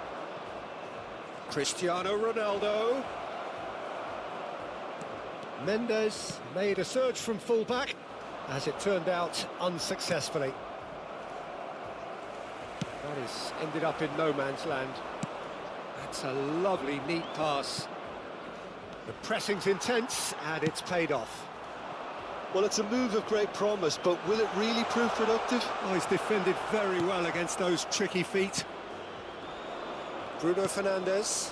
S1: Cristiano Ronaldo. Mendes made a surge from full-back, as it turned out unsuccessfully. That is ended up in no man's land. That's a lovely, neat pass. The pressing's intense, and it's paid off.
S2: Well, it's a move of great promise, but will it really prove productive?
S1: Oh, he's defended very well against those tricky feet. Bruno Fernandes.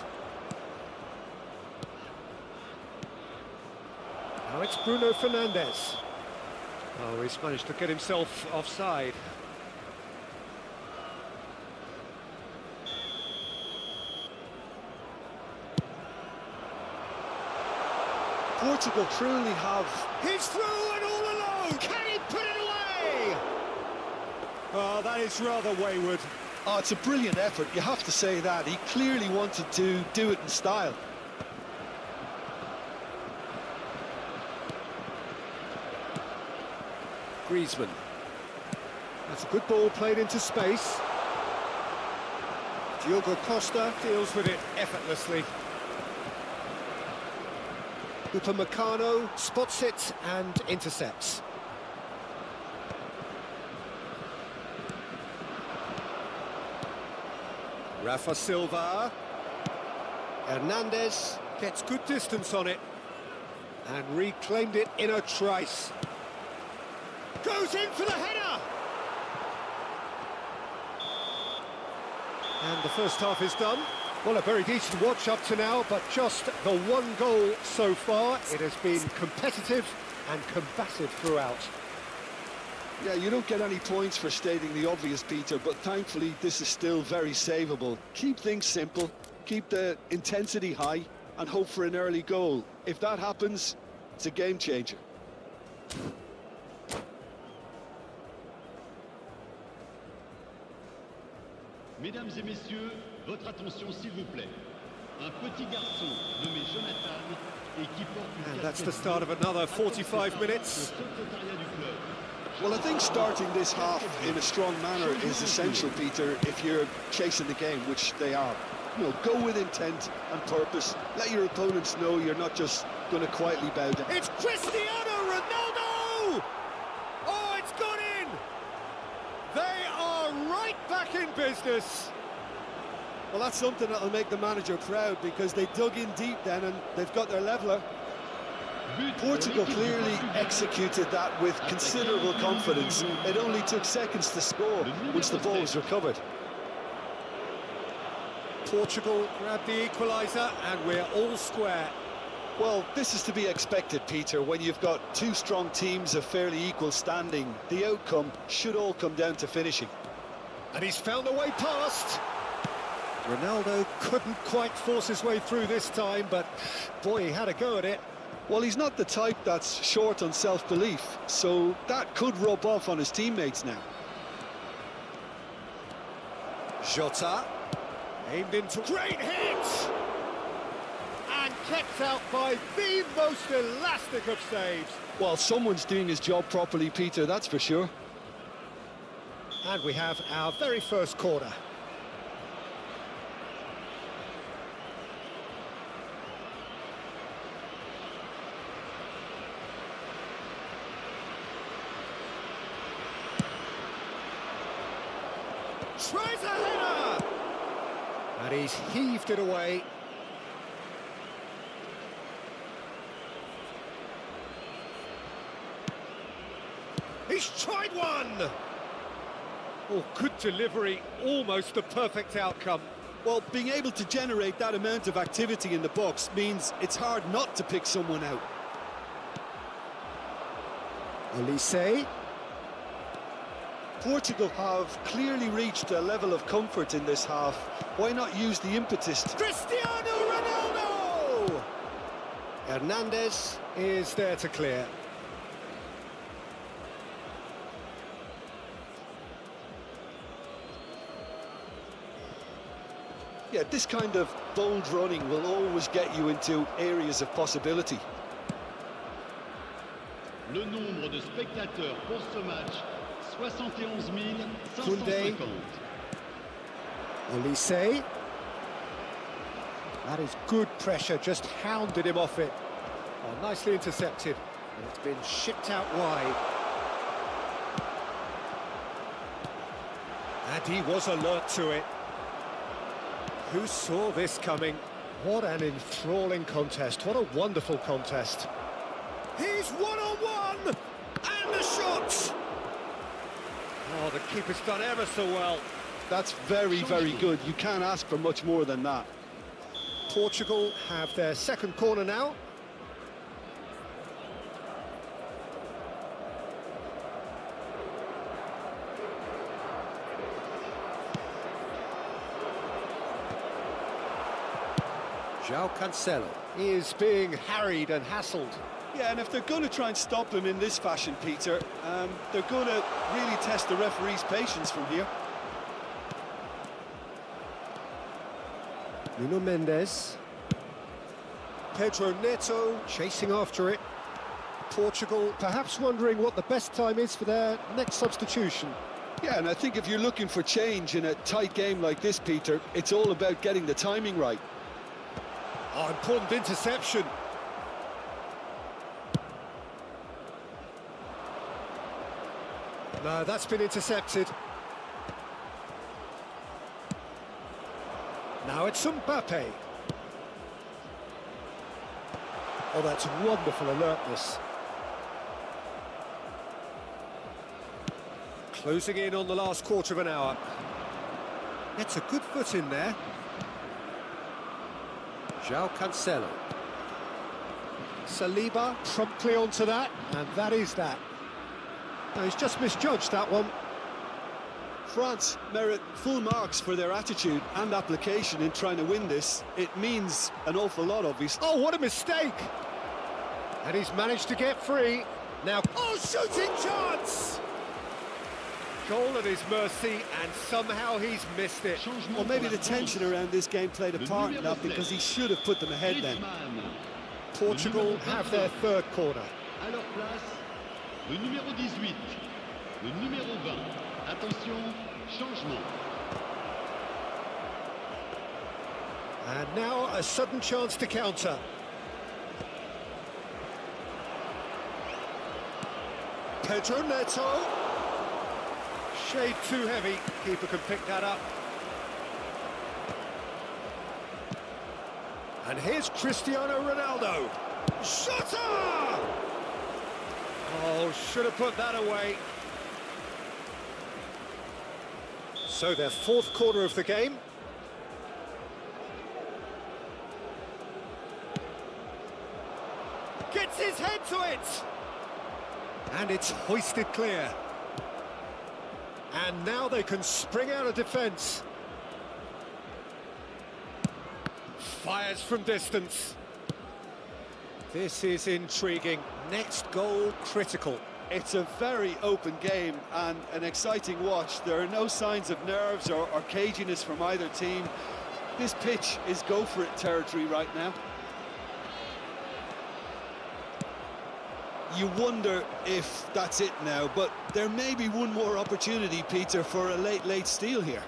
S1: Now it's Bruno Fernandes. Oh, he's managed to get himself offside.
S2: Portugal truly have...
S1: He's through and all alone! Can he put it away? Oh, that is rather wayward.
S2: Oh, it's a brilliant effort, you have to say that. He clearly wanted to do it in style.
S1: Griezmann. That's a good ball played into space. Diogo Costa deals with it effortlessly. Upamecano spots it and intercepts. Rafa Silva. Hernandez gets good distance on it and reclaimed it in a trice. Goes in for the header! And the first half is done. Well, a very decent watch up to now, but just the one goal so far. It has been competitive and combative throughout.
S2: Yeah, you don't get any points for stating the obvious, Peter, but thankfully this is still very savable. Keep things simple, keep the intensity high, and hope for an early goal. If that happens, it's a game changer.
S5: Mesdames et messieurs, votre attention s'il vous plaît. Un petit garçon nommé Jonathan et qui porte une
S1: And that's the start of another 45 minutes.
S2: Well, I think starting this half in a strong manner is essential, Peter, if you're chasing the game, which they are. You know, go with intent and purpose. Let your opponents know you're not just going to quietly bow down.
S1: It's Cristiano Ronaldo! Oh, it's gone in! They are right back in business.
S2: Well, that's something that'll make the manager proud, because they dug in deep then and they've got their leveller. Portugal clearly executed that with considerable confidence. It only took seconds to score once the ball was recovered.
S1: Portugal grabbed the equaliser and we're all square.
S2: Well, this is to be expected, Peter. When you've got two strong teams of fairly equal standing, the outcome should all come down to finishing.
S1: And he's found a way past. Ronaldo couldn't quite force his way through this time, but boy, he had a go at it.
S2: Well, he's not the type that's short on self-belief, so that could rub off on his teammates now.
S1: Jota aimed into great hit and kept out by the most elastic of saves.
S2: Well, someone's doing his job properly, Peter, that's for sure.
S1: And we have our very first corner. Tries a header! And he's heaved it away. He's tried one! Oh, good delivery, almost the perfect outcome.
S2: Well, being able to generate that amount of activity in the box means it's hard not to pick someone out.
S1: Olise.
S2: Portugal have clearly reached a level of comfort in this half. Why not use the impetus?
S1: Cristiano Ronaldo! Hernandez is there to clear.
S2: Yeah, this kind of bold running will always get you into areas of possibility.
S5: Le nombre de spectateurs pour ce match, 71
S1: Koundé.
S5: 550.
S1: Olise. That is good pressure, just hounded him off it. Oh, nicely intercepted, and it's been shipped out wide. And he was alert to it. Who saw this coming? What an enthralling contest, what a wonderful contest. He's one-on-one, and the shot! Oh, the keeper's done ever so well.
S2: That's very, very good. You can't ask for much more than that.
S1: Portugal have their second corner now. He is being harried and hassled.
S2: Yeah, and if they're going to try and stop him in this fashion, Peter, they're going to really test the referee's patience from here.
S1: Nuno Mendes. Pedro Neto chasing after it. Portugal perhaps wondering what the best time is for their next substitution.
S2: Yeah, and I think if you're looking for change in a tight game like this, Peter, it's all about getting the timing right.
S1: Oh, important interception. No, that's been intercepted. Now it's Mbappe. Oh, that's wonderful alertness. Closing in on the last quarter of an hour. Gets a good foot in there. João Cancelo. Saliba promptly onto that, and that is that. No, he's just misjudged that one.
S2: France merit full marks for their attitude and application in trying to win this. It means an awful lot, obviously.
S1: Oh, what a mistake! And he's managed to get free. Now, oh, shooting chance! Goal at his mercy, and somehow he's missed it.
S2: Well, maybe the tension around this game played a part in that, because he should have put them ahead then.
S1: Portugal have their third corner.
S5: À leur place, le numéro 18, le numéro 20. Attention, changement.
S1: And now a sudden chance to counter. Pedro Neto. Shade too heavy. Keeper can pick that up. And here's Cristiano Ronaldo. Shutter! Oh, should have put that away. So their fourth corner of the game. Gets his head to it! And it's hoisted clear. And now they can spring out of defence. Fires from distance. This is intriguing. Next goal critical.
S2: It's a very open game and an exciting watch. There are no signs of nerves or caginess from either team. This pitch is go-for-it territory right now. You wonder if that's it now, but there may be one more opportunity, Peter, for a late steal here.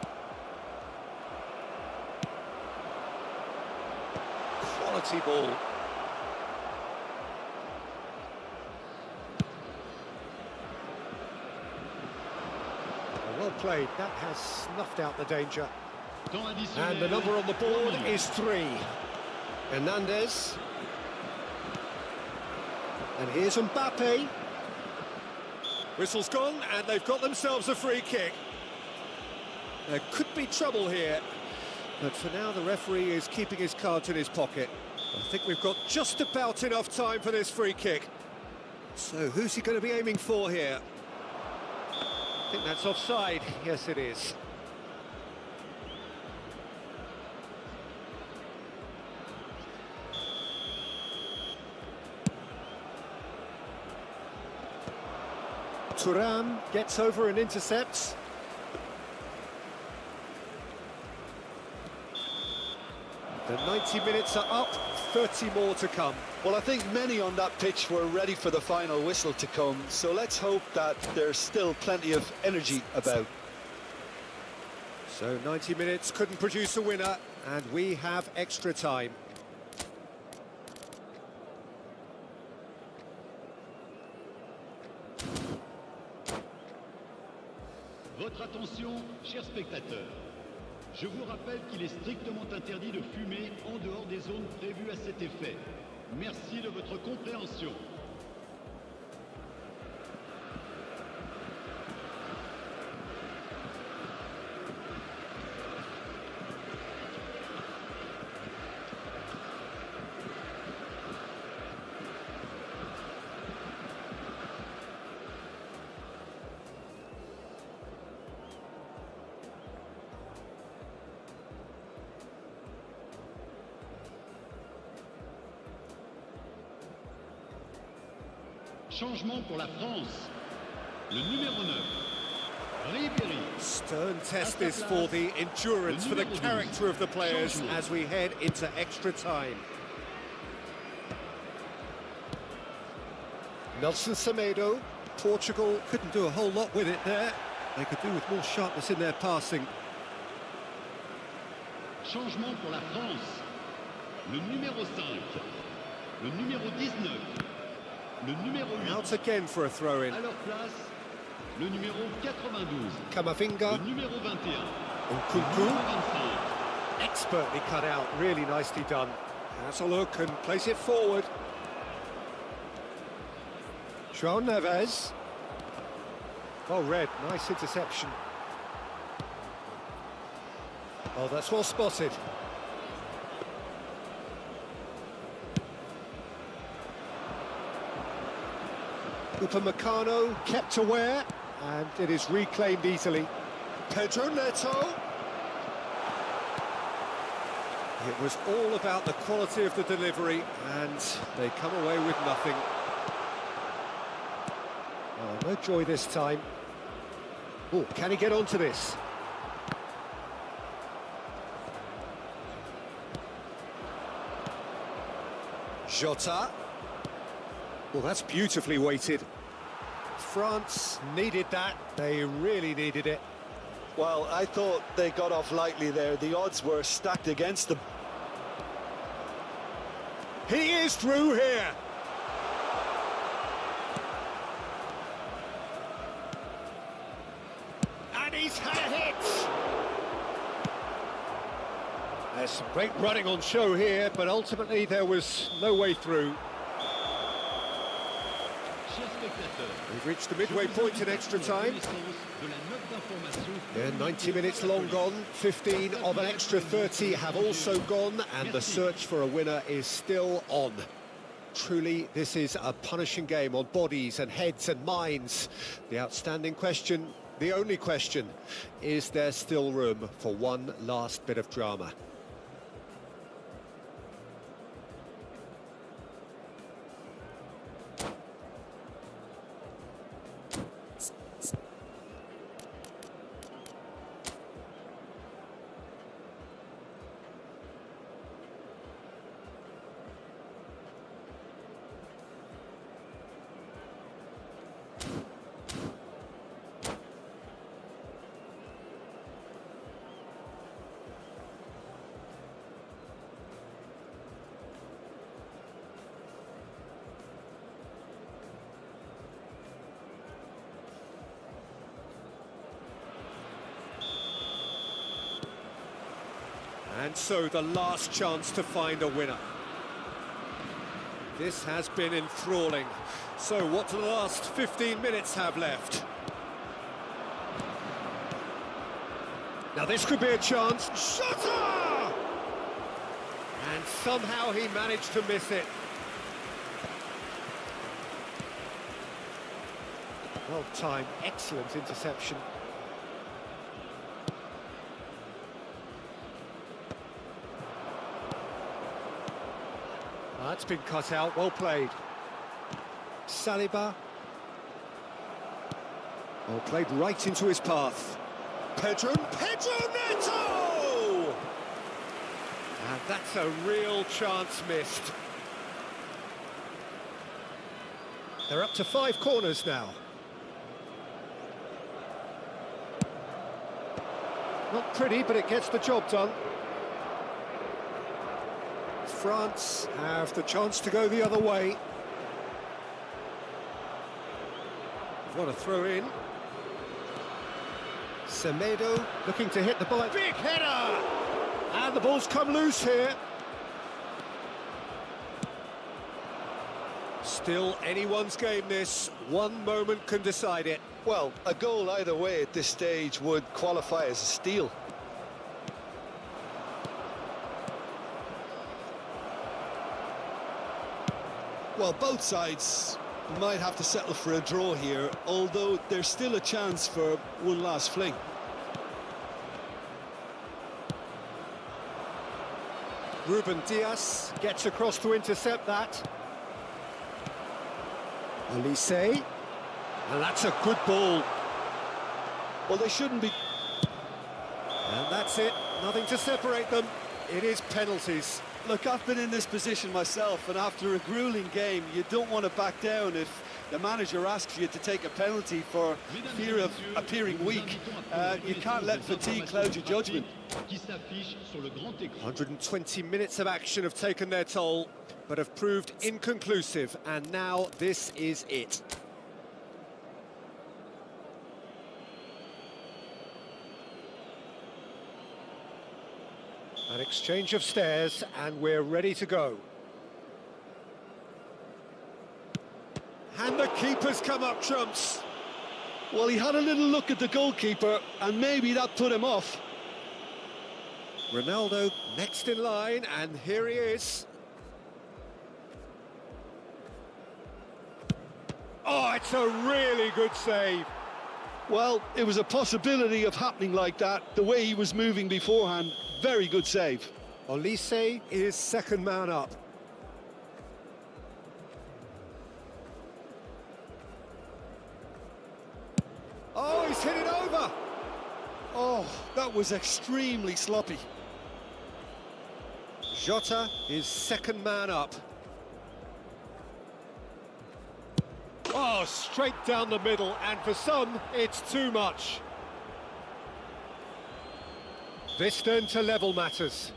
S1: Quality ball. Well played. That has snuffed out the danger. And the number on the board is 3. Hernandez. And here's Mbappe. Whistle's gone, and they've got themselves a free kick. There could be trouble here, but for now the referee is keeping his cards in his pocket. I think we've got just about enough time for this free kick. So who's he going to be aiming for here? I think that's offside. Yes, it is. Thuram gets over and intercepts. The 90 minutes are up, 30 more to come.
S2: Well, I think many on that pitch were ready for the final whistle to come, so let's hope that there's still plenty of energy about.
S1: So 90 minutes couldn't produce a winner, and we have extra time.
S5: Votre attention, chers spectateurs. Je vous rappelle qu'il est strictement interdit de fumer en dehors des zones prévues à cet effet. Merci de votre compréhension. Changement pour la France. Le numéro 9. Ribéry.
S1: Stern test this for the endurance, for the character of the players as we head into extra time. Nelson Semedo, Portugal
S4: Couldn't do a whole lot with it there. They could do with more sharpness in their passing.
S5: Changement pour la France. Le numéro 5. Le numéro 19. Le numéro 8.
S1: out again for a throw-in.
S5: À leur place, le numéro 92.
S1: Camavinga,
S5: Le numéro 21. Le
S1: Nkunku,
S5: numéro 25.
S1: expertly cut out, really nicely done. Has a look and plays it forward. João Neves. Oh, red, nice interception. Oh, that's well spotted. Upamecano kept aware, and it is reclaimed easily. Pedro Neto. It was all about the quality of the delivery, and they come away with nothing. Oh, no joy this time. Oh, can he get onto this? Jota. Well, that's beautifully weighted. France needed that. They really needed it.
S2: Well, I thought they got off lightly there. The odds were stacked against them.
S1: He is through here. And he's had a hit. There's some great running on show here, but ultimately there was no way through.
S5: Chers spectateurs,
S1: We've reached the midway point in extra time. Yeah, 90 minutes long gone, 15 of an extra 30 have also gone, and the search for a winner is still on. Truly, this is a punishing game on bodies and heads and minds. The outstanding question, the only question, is there still room for one last bit of drama? And so the last chance to find a winner. This has been enthralling. So what do the last 15 minutes have left? Now this could be a chance. Shot! And somehow he managed to miss it. Well timed, excellent interception. That's been cut out, well played. Saliba. Oh, played right into his path. Pedro Neto! And that's a real chance missed. They're up to 5 corners now. Not pretty, but it gets the job done. France have the chance to go the other way. What a throw in. Semedo looking to hit the ball. Big header! And the ball's come loose here. Still anyone's game this. One moment can decide it.
S2: Well, a goal either way at this stage would qualify as a steal. Well, both sides might have to settle for a draw here, although there's still a chance for one last fling.
S1: Ruben Dias gets across to intercept that. Elise, and that's a good ball.
S2: Well, they shouldn't be.
S1: And that's it, nothing to separate them. It is penalties.
S2: Look, I've been in this position myself, and after a grueling game, you don't want to back down if the manager asks you to take a penalty for fear of appearing weak. You can't let fatigue cloud your judgment.
S1: 120 minutes of action have taken their toll, but have proved inconclusive, and now this is it. An exchange of stares, and we're ready to go. And the keeper's come up trumps.
S2: Well, he had a little look at the goalkeeper, and maybe that put him off.
S1: Ronaldo next in line, and here he is. Oh, it's a really good save.
S2: Well, it was a possibility of happening like that, the way he was moving beforehand. Very good save.
S1: Elise is second man up. Oh, he's hit it over.
S2: Oh, that was extremely sloppy.
S1: Jota is second man up. Oh, straight down the middle, and for some, it's too much. This then to level matters.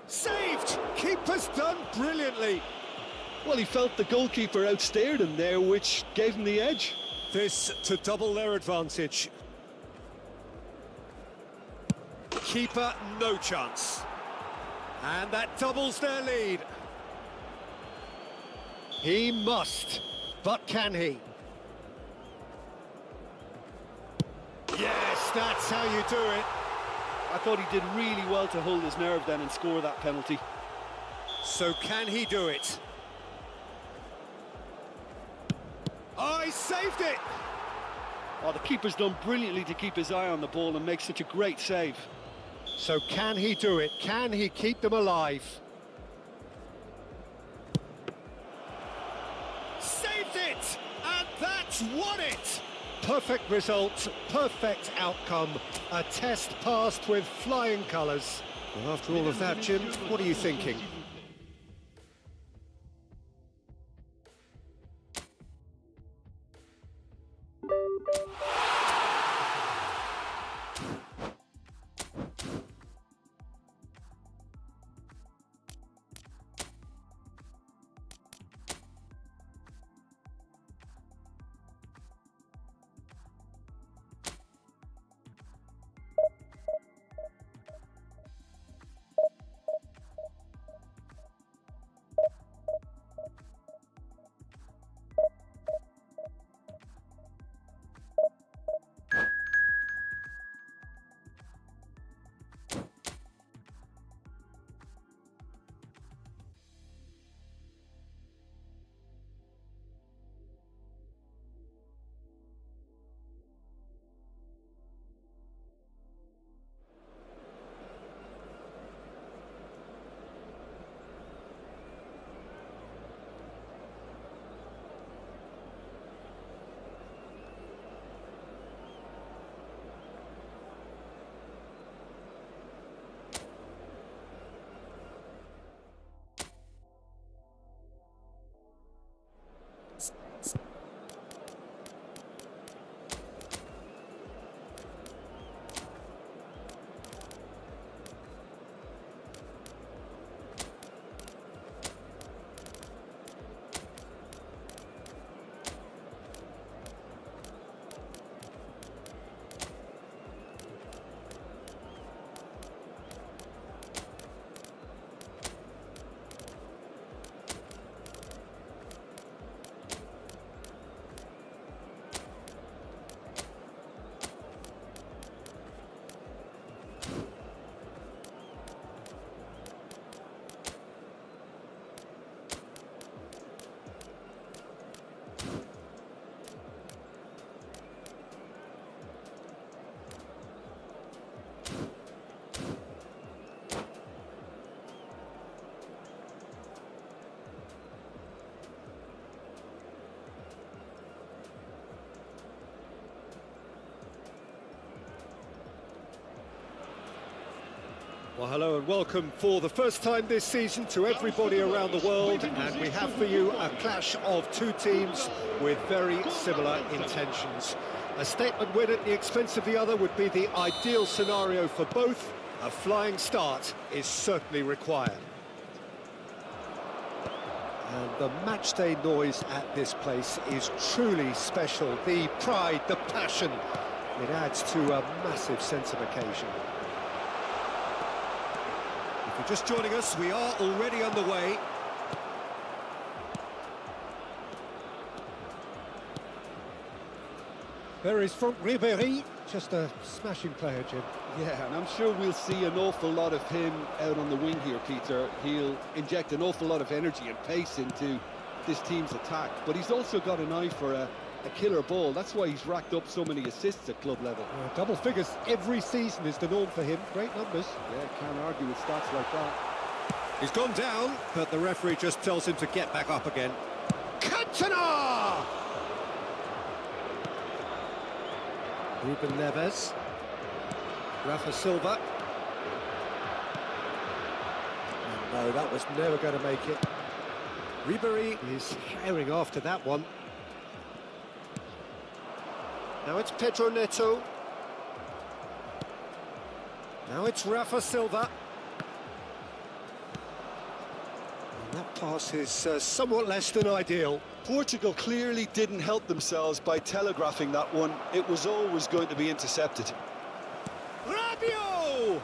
S1: Saved! Keeper's done brilliantly.
S2: Well, he felt the goalkeeper outstared him there, which gave him the edge.
S1: This to double their advantage. Keeper, no chance. And that doubles their lead. He must, but can he? Yes, that's how you do it.
S2: I thought he did really well to hold his nerve then and score that penalty.
S1: So can he do it? Oh, he saved it!
S2: Oh, the keeper's done brilliantly to keep his eye on the ball and make such a great save.
S1: So can he do it? Can he keep them alive? Saved it! And that's won it! Perfect result, perfect outcome. A test passed with flying colours. Well, after all of that, Jim, what are you thinking? Well, hello and welcome for the first time this season to everybody around the world, and we have for you a clash of two teams with very similar intentions. A statement win at the expense of the other would be the ideal scenario for both. A flying start is certainly required. And the matchday noise at this place is truly special. The pride, the passion, it adds to a massive sense of occasion. If you're just joining us, we are already underway. There is Franck Ribéry, just a smashing player, Jim.
S2: Yeah, and I'm sure we'll see an awful lot of him out on the wing here, Peter. He'll inject an awful lot of energy and pace into this team's attack, but he's also got an eye for a killer ball. That's why he's racked up so many assists at club level.
S1: Double figures every season is the norm for him. Great numbers.
S2: Yeah, can't argue with stats like that.
S1: He's gone down, but the referee just tells him to get back up again. Cantona! Ruben Neves. Rafa Silva. No, that was never going to make it. Ribéry is herring after that one. Now it's Pedro Neto. Now it's Rafa Silva. And that pass is somewhat less than ideal.
S2: Portugal clearly didn't help themselves by telegraphing that one. It was always going to be intercepted.
S1: Rabiot!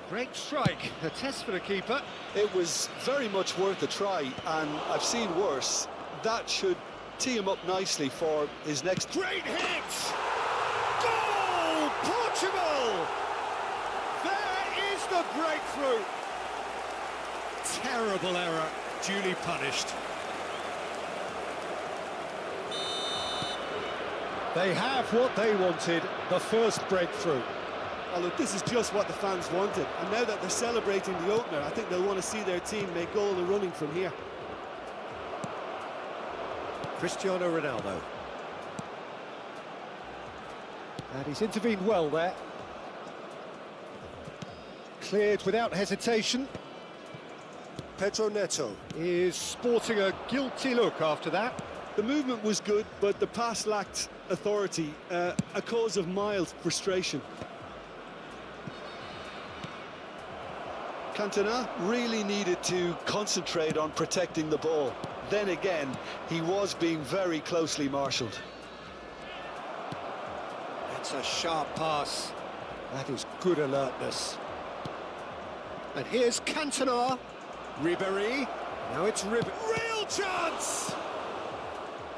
S1: Great strike, a test for the keeper.
S2: It was very much worth a try, and I've seen worse. That should tee him up nicely for his next...
S1: Great hit! Goal! Portugal! There is the breakthrough! Terrible error, duly punished. They have what they wanted, the first breakthrough.
S2: Oh, look, this is just what the fans wanted, and now that they're celebrating the opener, I think they'll want to see their team make all the running from here.
S1: Cristiano Ronaldo. And he's intervened well there. Cleared without hesitation. Pedro Neto is sporting a guilty look after that.
S2: The movement was good, but the pass lacked authority, a cause of mild frustration. Cantona really needed to concentrate on protecting the ball. Then again, he was being very closely marshalled.
S1: That's a sharp pass. That is good alertness. And here's Cantona. Ribéry. Now it's real chance!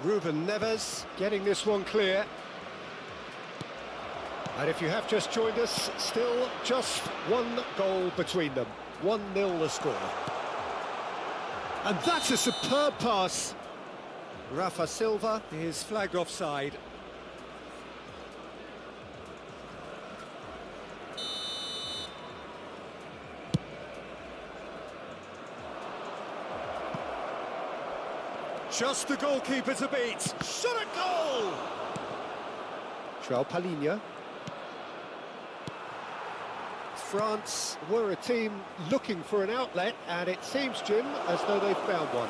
S1: Ruben Neves getting this one clear. And if you have just joined us, still just one goal between them. 1-0 the score. And that's a superb pass. Rafa Silva is flagged offside. Just the goalkeeper to beat. Shot at goal! João Palhinha. France were a team looking for an outlet, and it seems, Jim, as though they've found one.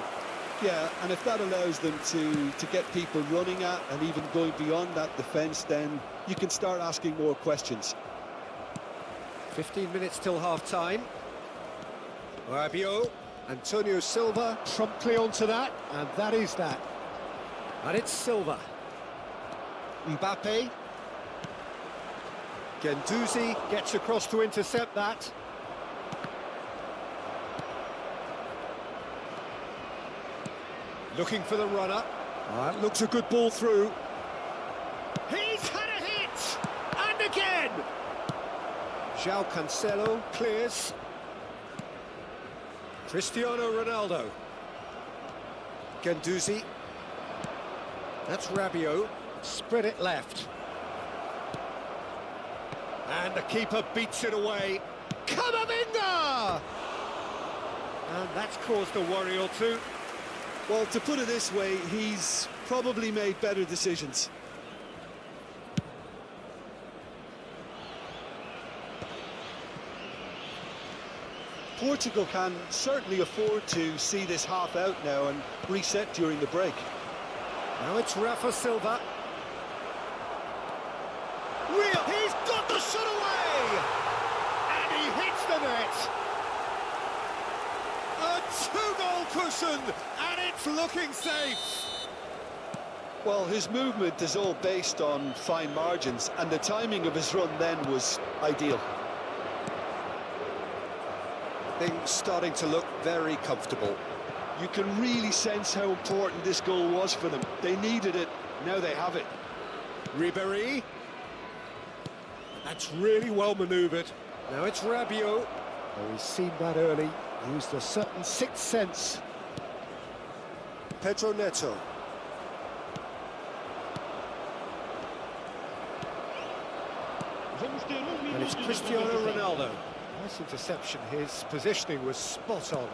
S2: Yeah, and if that allows them to get people running at and even going beyond that defence, then you can start asking more questions.
S1: 15 minutes till half-time. Rabiot, Antonio Silva promptly onto that, and that is that. And it's Silva. Mbappe. Guendouzi gets across to intercept that. Looking for the runner. That looks a good ball through. He's had a hit! And again! João Cancelo clears. Cristiano Ronaldo. Guendouzi. That's Rabiot. Spread it left. And the keeper beats it away. Camavinga! And that's caused a worry or two.
S2: Well, to put it this way, he's probably made better decisions. Portugal can certainly afford to see this half out now and reset during the break.
S1: Now it's Rafa Silva. Real, he's got the shot away! And he hits the net! A two-goal cushion, and it's looking safe!
S2: Well, his movement is all based on fine margins, and the timing of his run then was ideal.
S1: Things starting to look very comfortable.
S2: You can really sense how important this goal was for them. They needed it, now they have it.
S1: Ribéry. That's really well manoeuvred. Now it's Rabiot. Oh, he's seen that early. Used a certain sixth sense. Pedro Neto. And it's Cristiano Ronaldo. Nice interception. His positioning was spot on.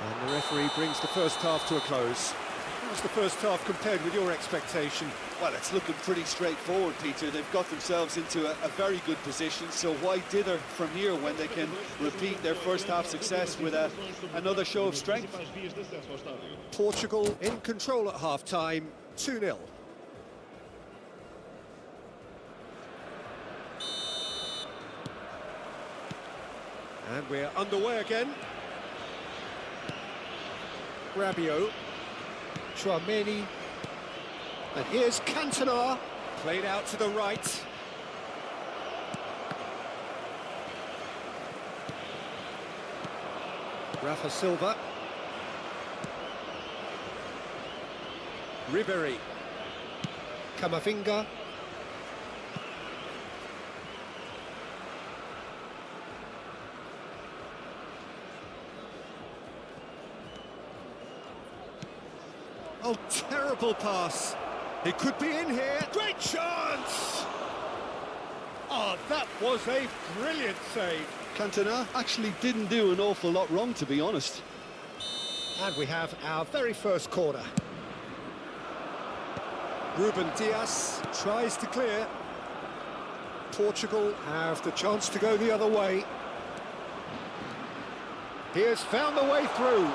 S1: And the referee brings the first half to a close. How's the first half compared with your expectation?
S2: Well, it's looking pretty straightforward, Peter. They've got themselves into a very good position, so why dither from here when they can repeat their first half success with another show of strength?
S1: Portugal in control at half-time, 2-0. And we're underway again. Rabiot. Chouameni. And here's Cantona. Played out to the right. Rafa Silva. Ribéry. Camavinga. Oh, terrible pass. He could be in here. Great chance! Oh, that was a brilliant save.
S2: Cantona actually didn't do an awful lot wrong, to be honest.
S1: And we have our very first corner. Ruben Dias tries to clear. Portugal have the chance to go the other way. He has found the way through.